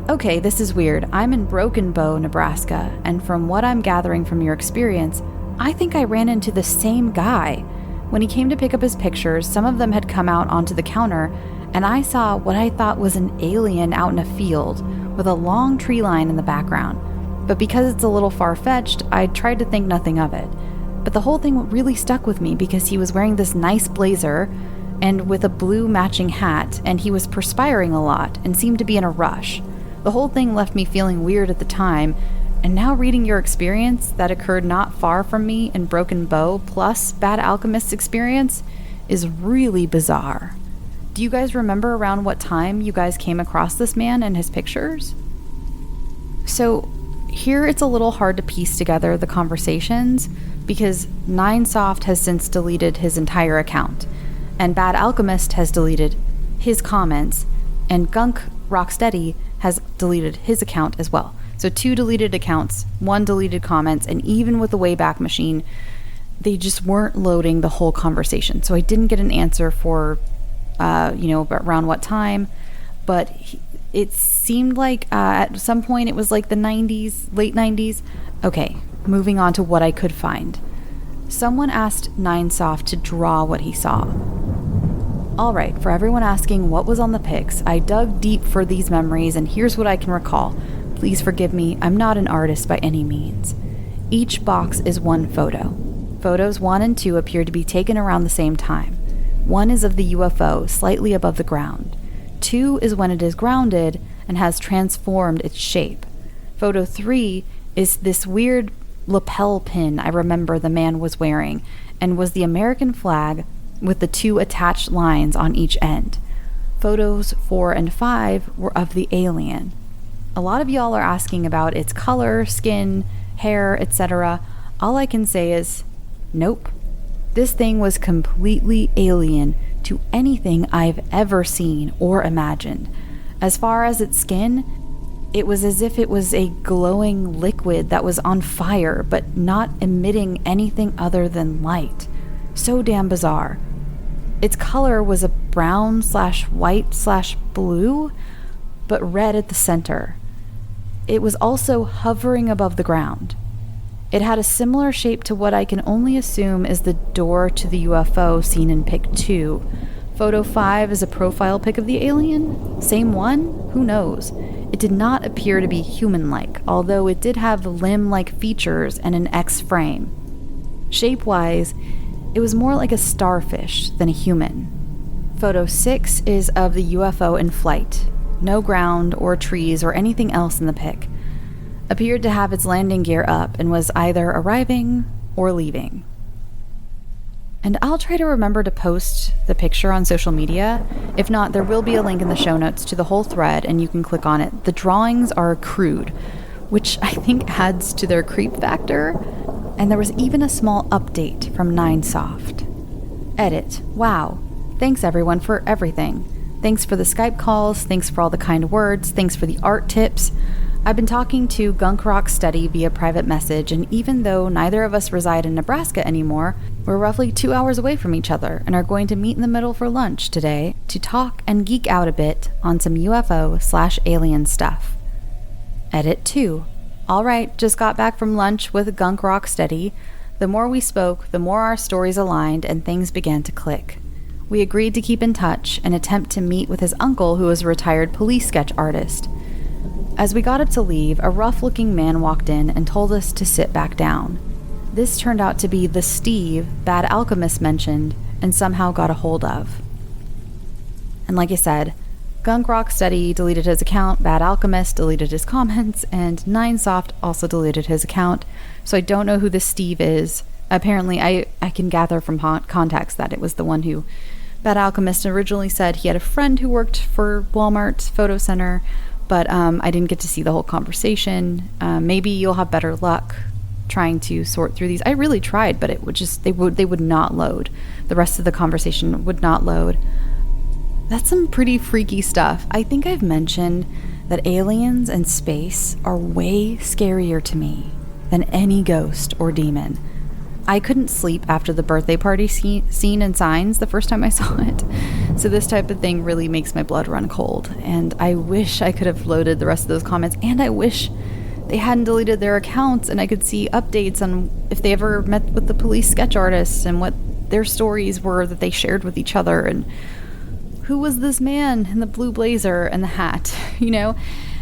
"Okay, this is weird. I'm in Broken Bow, Nebraska, and from what I'm gathering from your experience, I think I ran into the same guy. When he came to pick up his pictures, some of them had come out onto the counter, and I saw what I thought was an alien out in a field with a long tree line in the background. But because it's a little far-fetched, I tried to think nothing of it. But the whole thing really stuck with me because he was wearing this nice blazer and with a blue matching hat, and he was perspiring a lot and seemed to be in a rush. The whole thing left me feeling weird at the time, and now reading your experience that occurred not far from me in Broken Bow plus Bad Alchemist's experience is really bizarre. Do you guys remember around what time you guys came across this man and his pictures?" So here it's a little hard to piece together the conversations because Ninesoft has since deleted his entire account, and Bad Alchemist has deleted his comments, and Gunk Rocksteady has deleted his account as well. So 2 deleted accounts, 1 deleted comments, and even with the Wayback Machine, they just weren't loading the whole conversation. So I didn't get an answer for, around what time, but it seemed like at some point it was like the 90s, late 90s. Okay, moving on to what I could find. Someone asked Ninesoft to draw what he saw. All right, for everyone asking what was on the pics, I dug deep for these memories, and here's what I can recall. Please forgive me, I'm not an artist by any means. Each box is 1 photo. Photos 1 and 2 appear to be taken around the same time. 1 is of the UFO, slightly above the ground. 2 is when it is grounded and has transformed its shape. Photo 3 is this weird lapel pin I remember the man was wearing, and was the American flag with the 2 attached lines on each end. Photos 4 and 5 were of the alien. A lot of y'all are asking about its color, skin, hair, etc. All I can say is, nope. This thing was completely alien to anything I've ever seen or imagined. As far as its skin, it was as if it was a glowing liquid that was on fire, but not emitting anything other than light. So damn bizarre. Its color was a brown/white/blue, but red at the center. It was also hovering above the ground. It had a similar shape to what I can only assume is the door to the UFO seen in pic 2. Photo 5 is a profile pic of the alien? Same one? Who knows? It did not appear to be human-like, although it did have limb-like features and an X frame. Shape-wise, it was more like a starfish than a human. Photo 6 is of the UFO in flight. No ground or trees or anything else in the pic. Appeared to have its landing gear up and was either arriving or leaving. And I'll try to remember to post the picture on social media. If not, there will be a link in the show notes to the whole thread and you can click on it. The drawings are crude, which I think adds to their creep factor. And there was even a small update from Ninesoft. Edit. Wow. Thanks everyone for everything. Thanks for the Skype calls, thanks for all the kind words, thanks for the art tips. I've been talking to Gunk Rocksteady via private message, and even though neither of us reside in Nebraska anymore, we're roughly 2 hours away from each other and are going to meet in the middle for lunch today to talk and geek out a bit on some UFO/alien stuff. Edit 2. Alright, just got back from lunch with Gunk Rocksteady. The more we spoke, the more our stories aligned and things began to click. We agreed to keep in touch and attempt to meet with his uncle, who is a retired police sketch artist. As we got up to leave, a rough-looking man walked in and told us to sit back down. This turned out to be the Steve Bad Alchemist mentioned and somehow got a hold of. And like I said, Gunk Rocksteady deleted his account, Bad Alchemist deleted his comments, and Ninesoft also deleted his account. So I don't know who this Steve is. Apparently, I can gather from context that it was the one who Bad Alchemist originally said he had a friend who worked for Walmart Photo Center, but I didn't get to see the whole conversation. Maybe you'll have better luck trying to sort through these. I really tried, but it would just they would not load. The rest of the conversation would not load. That's some pretty freaky stuff. I think I've mentioned that aliens and space are way scarier to me than any ghost or demon. I couldn't sleep after the birthday party scene in Signs the first time I saw it. So this type of thing really makes my blood run cold. And I wish I could have loaded the rest of those comments. And I wish they hadn't deleted their accounts and I could see updates on if they ever met with the police sketch artists and what their stories were that they shared with each other. And who was this man in the blue blazer and the hat, you know?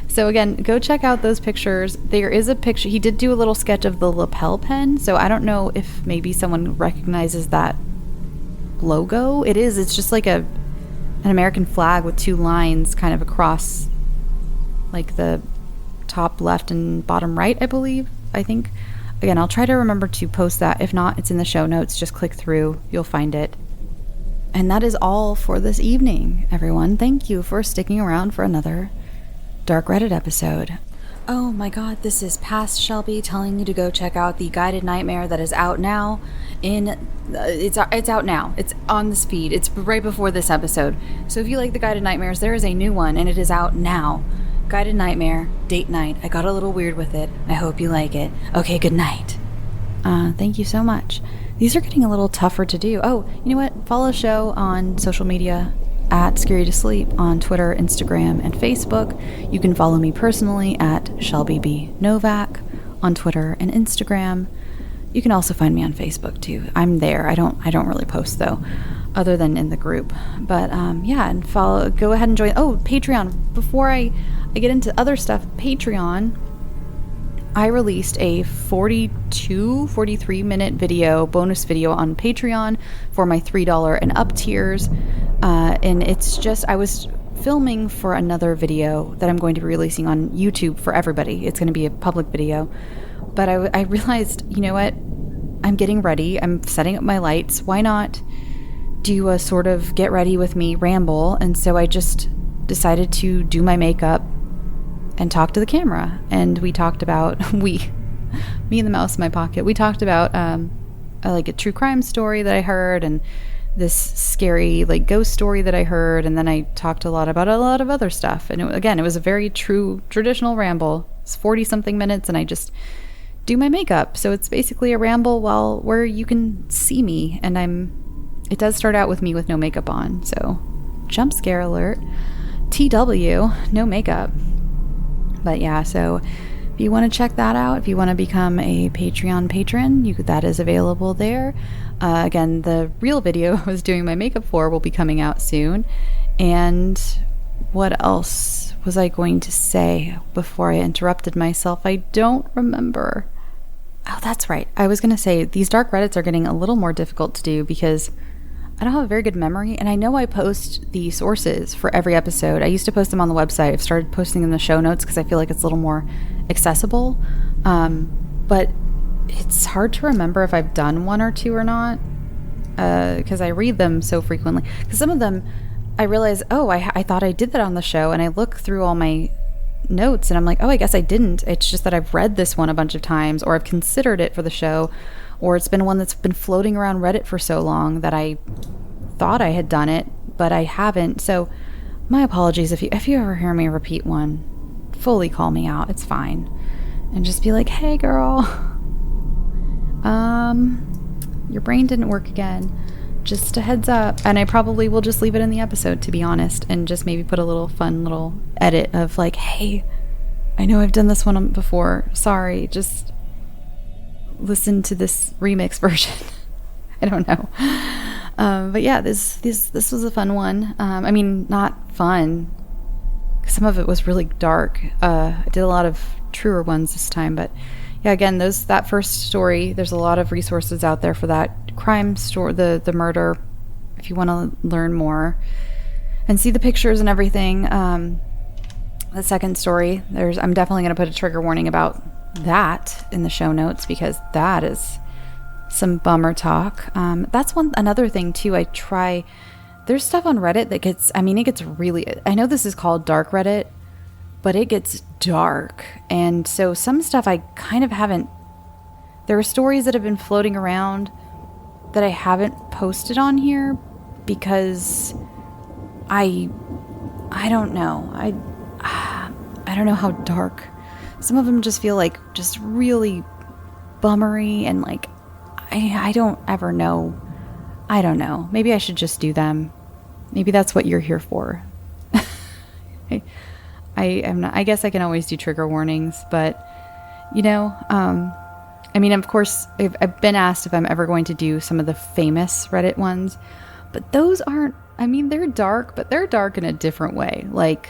So again, go check out those pictures. There is a picture. He did do a little sketch of the lapel pen. So I don't know if maybe someone recognizes that logo. It's just like an American flag with two lines kind of across like the top left and bottom right, I think. Again, I'll try to remember to post that. If not, it's in the show notes. Just click through. You'll find it. And that is all for this evening, everyone. Thank you for sticking around for another Dark Reddit episode. Oh my god, this is Past Shelby telling you to go check out the Guided Nightmare that is out now. It's out now. It's on the feed. It's right before this episode. So if you like the Guided Nightmares, there is a new one and it is out now. Guided Nightmare, date night. I got a little weird with it. I hope you like it. Okay, good night. Thank you so much. These are getting a little tougher to do. Oh, you know what? Follow the show on social media at scareyoutosleep on Twitter, Instagram, and Facebook. You can follow me personally at Shelby B. Novak on Twitter and Instagram. You can also find me on Facebook too. I'm there. I don't really post though, other than in the group. But yeah, and go ahead and join. Oh, Patreon. Before I get into other stuff, Patreon, I released a 43 minute bonus video on Patreon for my $3 and up tiers. And it's just, I was filming for another video that I'm going to be releasing on YouTube for everybody. It's going to be a public video. But I realized, you know what? I'm getting ready. I'm setting up my lights. Why not do a sort of get ready with me ramble? And so I just decided to do my makeup and talk to the camera. And we talked about, me and the mouse in my pocket, we talked about like a true crime story that I heard and this scary like ghost story that I heard, and then I talked about a lot of other stuff. And it was a very traditional ramble. It's 40 something minutes and I just do my makeup. So it's basically a ramble where you can see me, and it does start out with me with no makeup on. So jump scare alert. TW, no makeup. But yeah, so if you want to check that out, if you want to become a Patreon patron, that is available there. Again, the real video I was doing my makeup for will be coming out soon. And what else was I going to say before I interrupted myself? I don't remember. Oh, that's right. I was going to say these dark Reddits are getting a little more difficult to do because I don't have a very good memory, and I know I post the sources for every episode. I used to post them on the website. I've started posting in the show notes because I feel like it's a little more accessible. But it's hard to remember if I've done one or two or not because I read them so frequently. Because some of them, I realize, I thought I did that on the show, and I look through all my notes, and I'm like, I guess I didn't. It's just that I've read this one a bunch of times, or I've considered it for the show, or it's been one that's been floating around Reddit for so long that I thought I had done it, but I haven't. So my apologies if you ever hear me repeat one. Fully call me out. It's fine. And just be like, hey girl, your brain didn't work again. Just a heads up. And I probably will just leave it in the episode, to be honest, and just maybe put a little fun little edit of like, hey, I know I've done this one before. Sorry, just listen to this remix version. I don't know. But yeah, this was a fun one. I mean, not fun. Some of it was really dark. I did a lot of truer ones this time, but yeah, again, that first story, there's a lot of resources out there for that crime story, the murder, if you want to learn more. and see the pictures and everything. The second story, I'm definitely going to put a trigger warning about that in the show notes, because that is some bummer talk. That's another thing too. There's stuff on Reddit that it gets really, I know this is called dark Reddit, but it gets dark. And so some stuff I kind of haven't, there are stories that have been floating around that I haven't posted on here because I don't know. I don't know how dark. Some of them just feel like just really bummery, and like I don't ever know. I don't know. Maybe I should just do them. Maybe that's what you're here for. I am not. I guess I can always do trigger warnings, but of course, I've been asked if I'm ever going to do some of the famous Reddit ones, but those aren't. They're dark, but they're dark in a different way. Like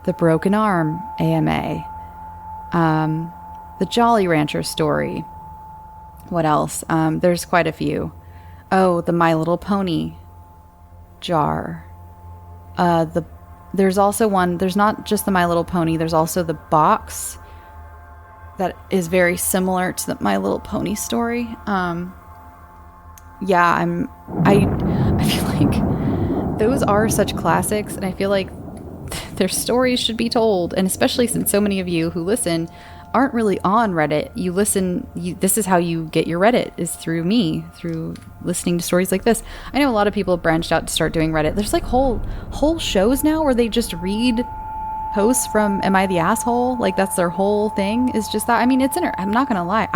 the Broken Arm AMA, the Jolly Rancher story. What else? There's quite a few. Oh, the My Little Pony jar. There's also one. There's not just the My Little Pony. There's also the box that is very similar to the My Little Pony story. I feel like those are such classics, and I feel like their stories should be told. And especially since so many of you who listen aren't really on Reddit, this is how you get your Reddit, is through me, through listening to stories like this. I know a lot of people have branched out to start doing Reddit. There's like whole shows now where they just read posts from Am I the Asshole? Like that's their whole thing, is just that. I'm not gonna lie,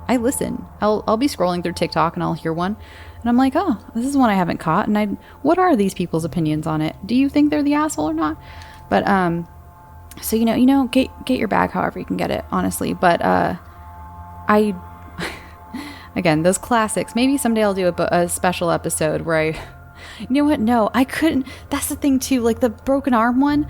I listen. I'll be scrolling through TikTok and I'll hear one and I'm like, oh, this is one I haven't caught, and what are these people's opinions on it? Do you think they're the asshole or not? But so get your bag however you can get it, honestly. But again, those classics, maybe someday I'll do a special episode where you know what, no, I couldn't. That's the thing too, like the Broken Arm one,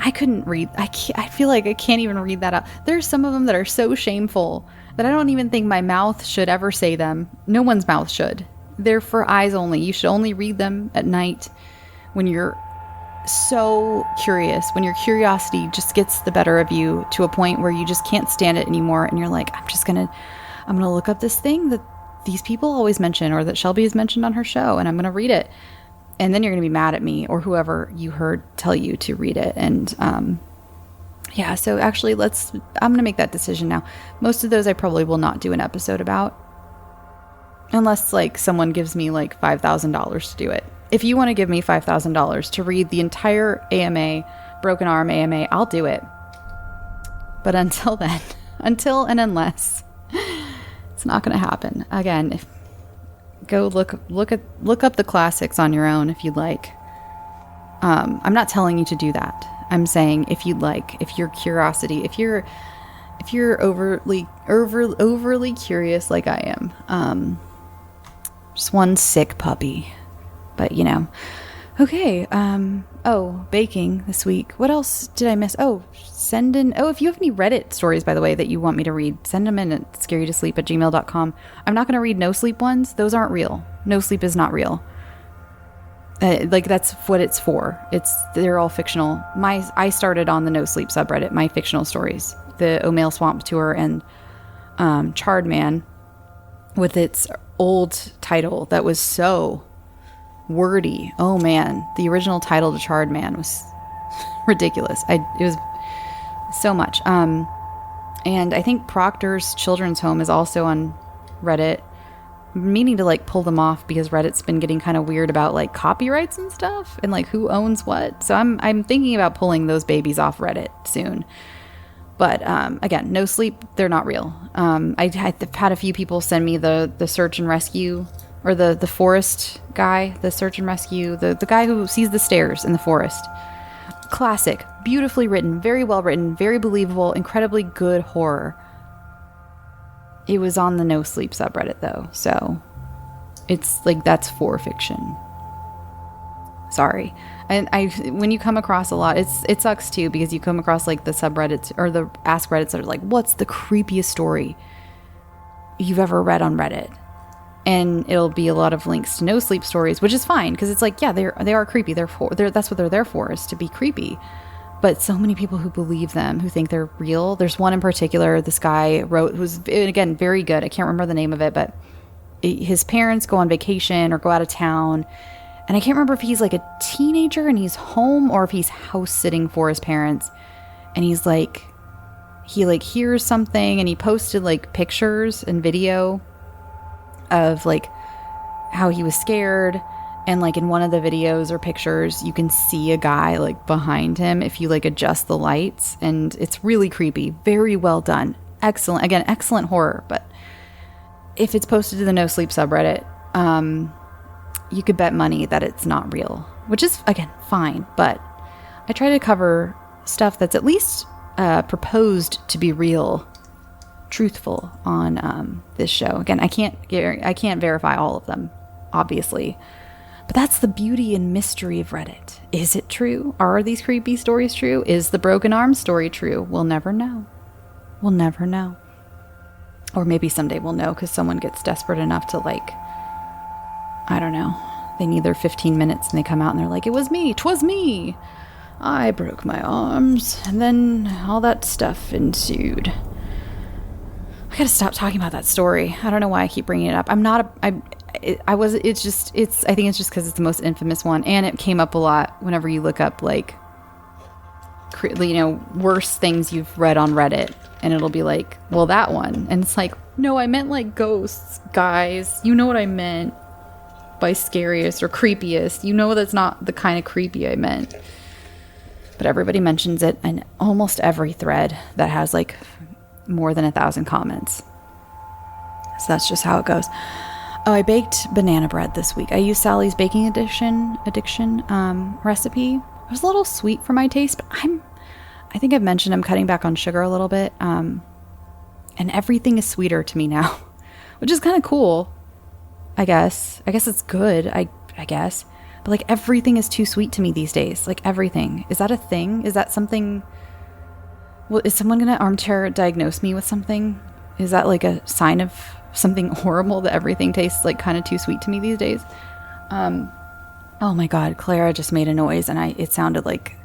I couldn't read. I feel like I can't even read that out. There's some of them that are so shameful that I don't even think my mouth should ever say them. No one's mouth should. They're for eyes only. You should only read them at night when you're so curious, when your curiosity just gets the better of you to a point where you just can't stand it anymore, and you're like, I'm gonna look up this thing that these people always mention, or that Shelby has mentioned on her show, and I'm gonna read it. And then you're gonna be mad at me or whoever you heard tell you to read it. And so actually I'm gonna make that decision now. Most of those I probably will not do an episode about, unless like someone gives me like $5,000 to do it. If you want to give me $5,000 to read the entire AMA, Broken Arm AMA, I'll do it. But until then, until and unless, it's not going to happen. Again, go look up the classics on your own if you'd like. I'm not telling you to do that. I'm saying if you'd like, if your curiosity, if you're overly curious like I am, just one sick puppy. But okay. Baking this week. What else did I miss? If you have any Reddit stories, by the way, that you want me to read, send them in at scareyoutosleep@gmail.com. I'm not going to read no sleep ones. Those aren't real. No sleep is not real. That's what it's for. They're all fictional. I started on the no sleep subreddit, my fictional stories, the O'Male Swamp Tour and Charred Man, with its old title that was so wordy. Oh man, the original title to Charred Man was ridiculous. It was so much. And I think Proctor's Children's Home is also on Reddit. I'm meaning to like pull them off because Reddit's been getting kind of weird about like copyrights and stuff and like who owns what. So I'm thinking about pulling those babies off Reddit soon. But again, no sleep, they're not real. I've had a few people send me the search and rescue, or the forest guy, the search and rescue, the guy who sees the stairs in the forest. Classic, beautifully written, very well written, very believable, incredibly good horror. It was on the no sleep subreddit though, so it's like that's for fiction. Sorry. And when you come across a lot, it sucks too, because you come across like the subreddits or the Ask Reddits that are like, what's the creepiest story you've ever read on Reddit? And it'll be a lot of links to no sleep stories, which is fine because it's like, yeah, they are creepy. That's what they're there for, is to be creepy. But so many people who believe them, who think they're real. There's one in particular, this guy wrote, who's, again, very good. I can't remember the name of it, but his parents go on vacation or go out of town. And I can't remember if he's like a teenager and he's home or if he's house sitting for his parents. And he's like, he like hears something, and he posted like pictures and video of like how he was scared. And like in one of the videos or pictures, you can see a guy like behind him if you like adjust the lights, and it's really creepy. Very well done. Excellent. Again, excellent horror. But if it's posted to the No Sleep subreddit, you could bet money that it's not real, which is, again, fine. But I try to cover stuff that's at least proposed to be real, truthful on this show. Again, I can't verify all of them, obviously. But that's the beauty and mystery of Reddit. Is it true? Are these creepy stories true? Is the broken arm story true? We'll never know. We'll never know. Or maybe someday we'll know because someone gets desperate enough to, like, I don't know. They need their 15 minutes and they come out and they're like, it was me. 'Twas me. I broke my arms. And then all that stuff ensued. I gotta stop talking about that story. I don't know why I keep bringing it up. I think it's just because it's the most infamous one, and it came up a lot whenever you look up like, you know, worst things you've read on Reddit, and it'll be like, well, that one, and it's like, no, I meant like ghosts, guys. You know what I meant by scariest or creepiest. You know that's not the kind of creepy I meant. But everybody mentions it in almost every thread that has like more than 1,000 comments. So that's just how it goes. Oh, I baked banana bread this week. I used Sally's baking addiction recipe. It was a little sweet for my taste, but I think I've mentioned I'm cutting back on sugar a little bit. And everything is sweeter to me now, which is kind of cool. I guess it's good. I guess, but like everything is too sweet to me these days. Like everything. Is that a thing? Is that something? Well, is someone going to armchair diagnose me with something? Is that like a sign of something horrible, that everything tastes like kind of too sweet to me these days? Oh my God, Clara just made a noise and it sounded like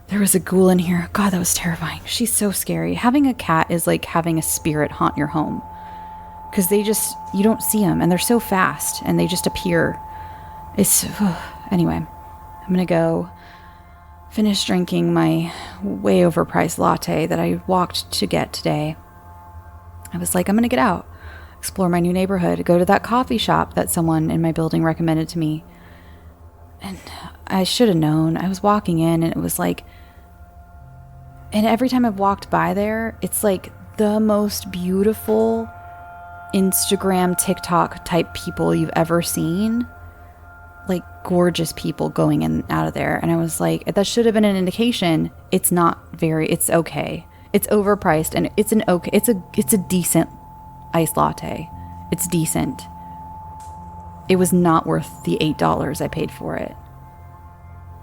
there was a ghoul in here. God, that was terrifying. She's so scary. Having a cat is like having a spirit haunt your home, because you don't see them and they're so fast and they just appear. Anyway, I'm going to go finish drinking my way overpriced latte that I walked to get today. I was like, I'm going to get out, explore my new neighborhood, go to that coffee shop that someone in my building recommended to me. And I should have known. I was walking in and it was like, and every time I've walked by there, it's like the most beautiful Instagram, TikTok type people you've ever seen. Like gorgeous people going in and out of there. And I was like, that should have been an indication. It's okay. It's overpriced, and it's a decent iced latte. It's decent. It was not worth the $8 I paid for it.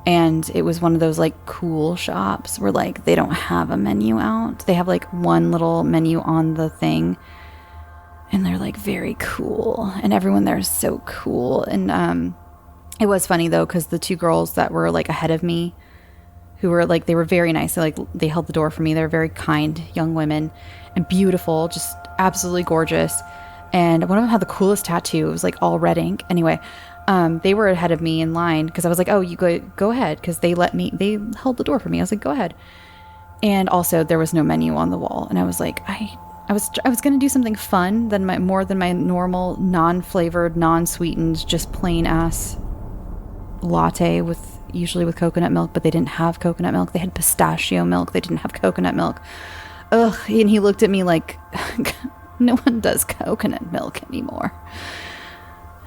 And it was one of those like cool shops where like they don't have a menu out. They have like one little menu on the thing, and they're like very cool, and everyone there is so cool. And it was funny though, because the two girls that were like ahead of me, who were like, they were very nice. They held the door for me. They're very kind young women and beautiful, just absolutely gorgeous. And one of them had the coolest tattoo. It was like all red ink. Anyway, they were ahead of me in line because I was like, oh, you go ahead. Because they held the door for me. I was like, go ahead. And also there was no menu on the wall. And I was like, I was going to do something fun more than my normal non-flavored, non-sweetened, just plain ass latte usually with coconut milk, but they didn't have coconut milk. They had pistachio milk. They didn't have coconut milk. Ugh. And he looked at me like, no one does coconut milk anymore.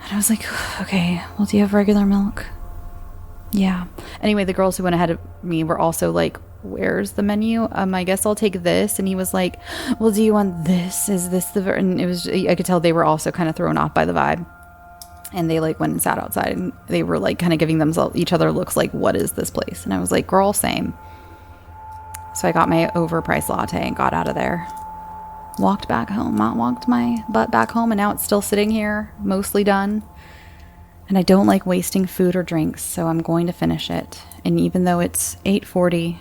And I was like, okay, well, do you have regular milk? Yeah. Anyway, the girls who went ahead of me were also like, where's the menu? I guess I'll take this. And he was like, well, do you want this? Is this and I could tell they were also kind of thrown off by the vibe. And they like went and sat outside, and they were like kind of giving each other looks like, what is this place? And I was like, girl, same. So I got my overpriced latte and got out of there. walked back home, walked my butt back home, and now it's still sitting here, mostly done. And I don't like wasting food or drinks, so I'm going to finish it. And even though it's 8:40,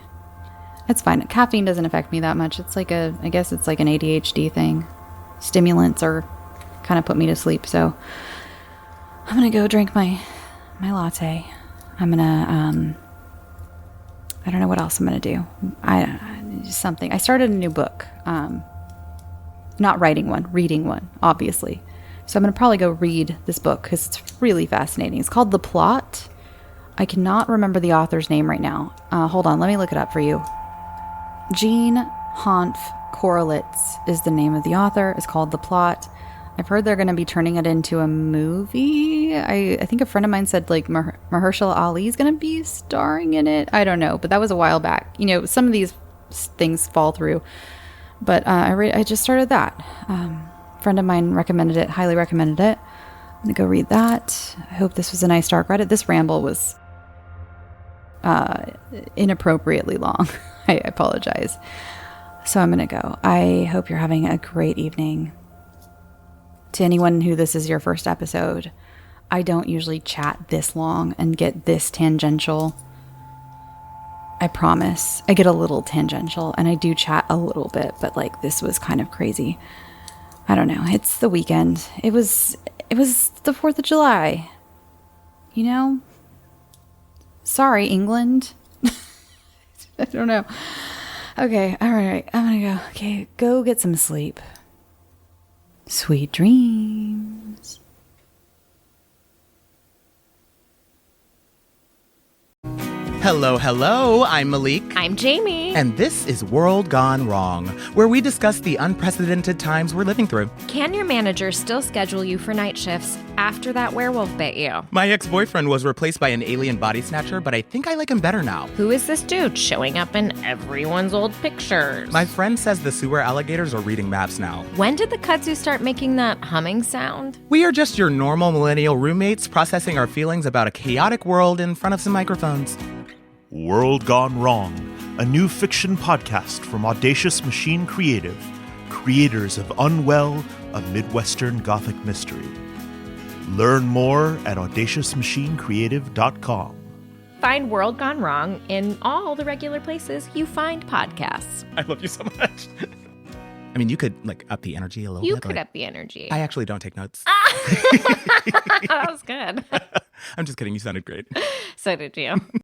it's fine. Caffeine doesn't affect me that much. It's like I guess it's like an ADHD thing. Stimulants are kind of put me to sleep, so I'm gonna go drink my latte. I'm gonna, I don't know what else I'm gonna do. Something. I started a new book. Not writing one, reading one, obviously. So I'm going to probably go read this book because it's really fascinating. It's called The Plot. I cannot remember the author's name right now. Hold on, let me look it up for you. Jean Hanf Korelitz is the name of the author. It's called The Plot. I've heard they're going to be turning it into a movie. I think a friend of mine said like Mahershala Ali is going to be starring in it. I don't know, but that was a while back. You know, some of these things fall through. But I just started that. Friend of mine recommended it, highly recommended it. I'm going to go read that. I hope this was a nice dark Reddit. This ramble was inappropriately long. I apologize. So I'm going to go. I hope you're having a great evening. To anyone who this is your first episode, I don't usually chat this long and get this tangential. I promise. I get a little tangential and I do chat a little bit, but like this was kind of crazy. I don't know. It's the weekend. It was the 4th of July. You know? Sorry, England. I don't know. Okay. All right. I'm going to go. Okay. Go get some sleep. Sweet dreams. Hello, hello, I'm Malik. I'm Jamie. And this is World Gone Wrong, where we discuss the unprecedented times we're living through. Can your manager still schedule you for night shifts after that werewolf bit you? My ex-boyfriend was replaced by an alien body snatcher, but I think I like him better now. Who is this dude showing up in everyone's old pictures? My friend says the sewer alligators are reading maps now. When did the kudzu start making that humming sound? We are just your normal millennial roommates processing our feelings about a chaotic world in front of some microphones. World Gone Wrong, a new fiction podcast from Audacious Machine Creative, creators of Unwell, a Midwestern Gothic mystery. Learn more at audaciousmachinecreative.com. Find World Gone Wrong in all the regular places you find podcasts. I love you so much. I mean, you could like up the energy a little bit. You could up the energy. I actually don't take notes. That was good. I'm just kidding. You sounded great. So did you.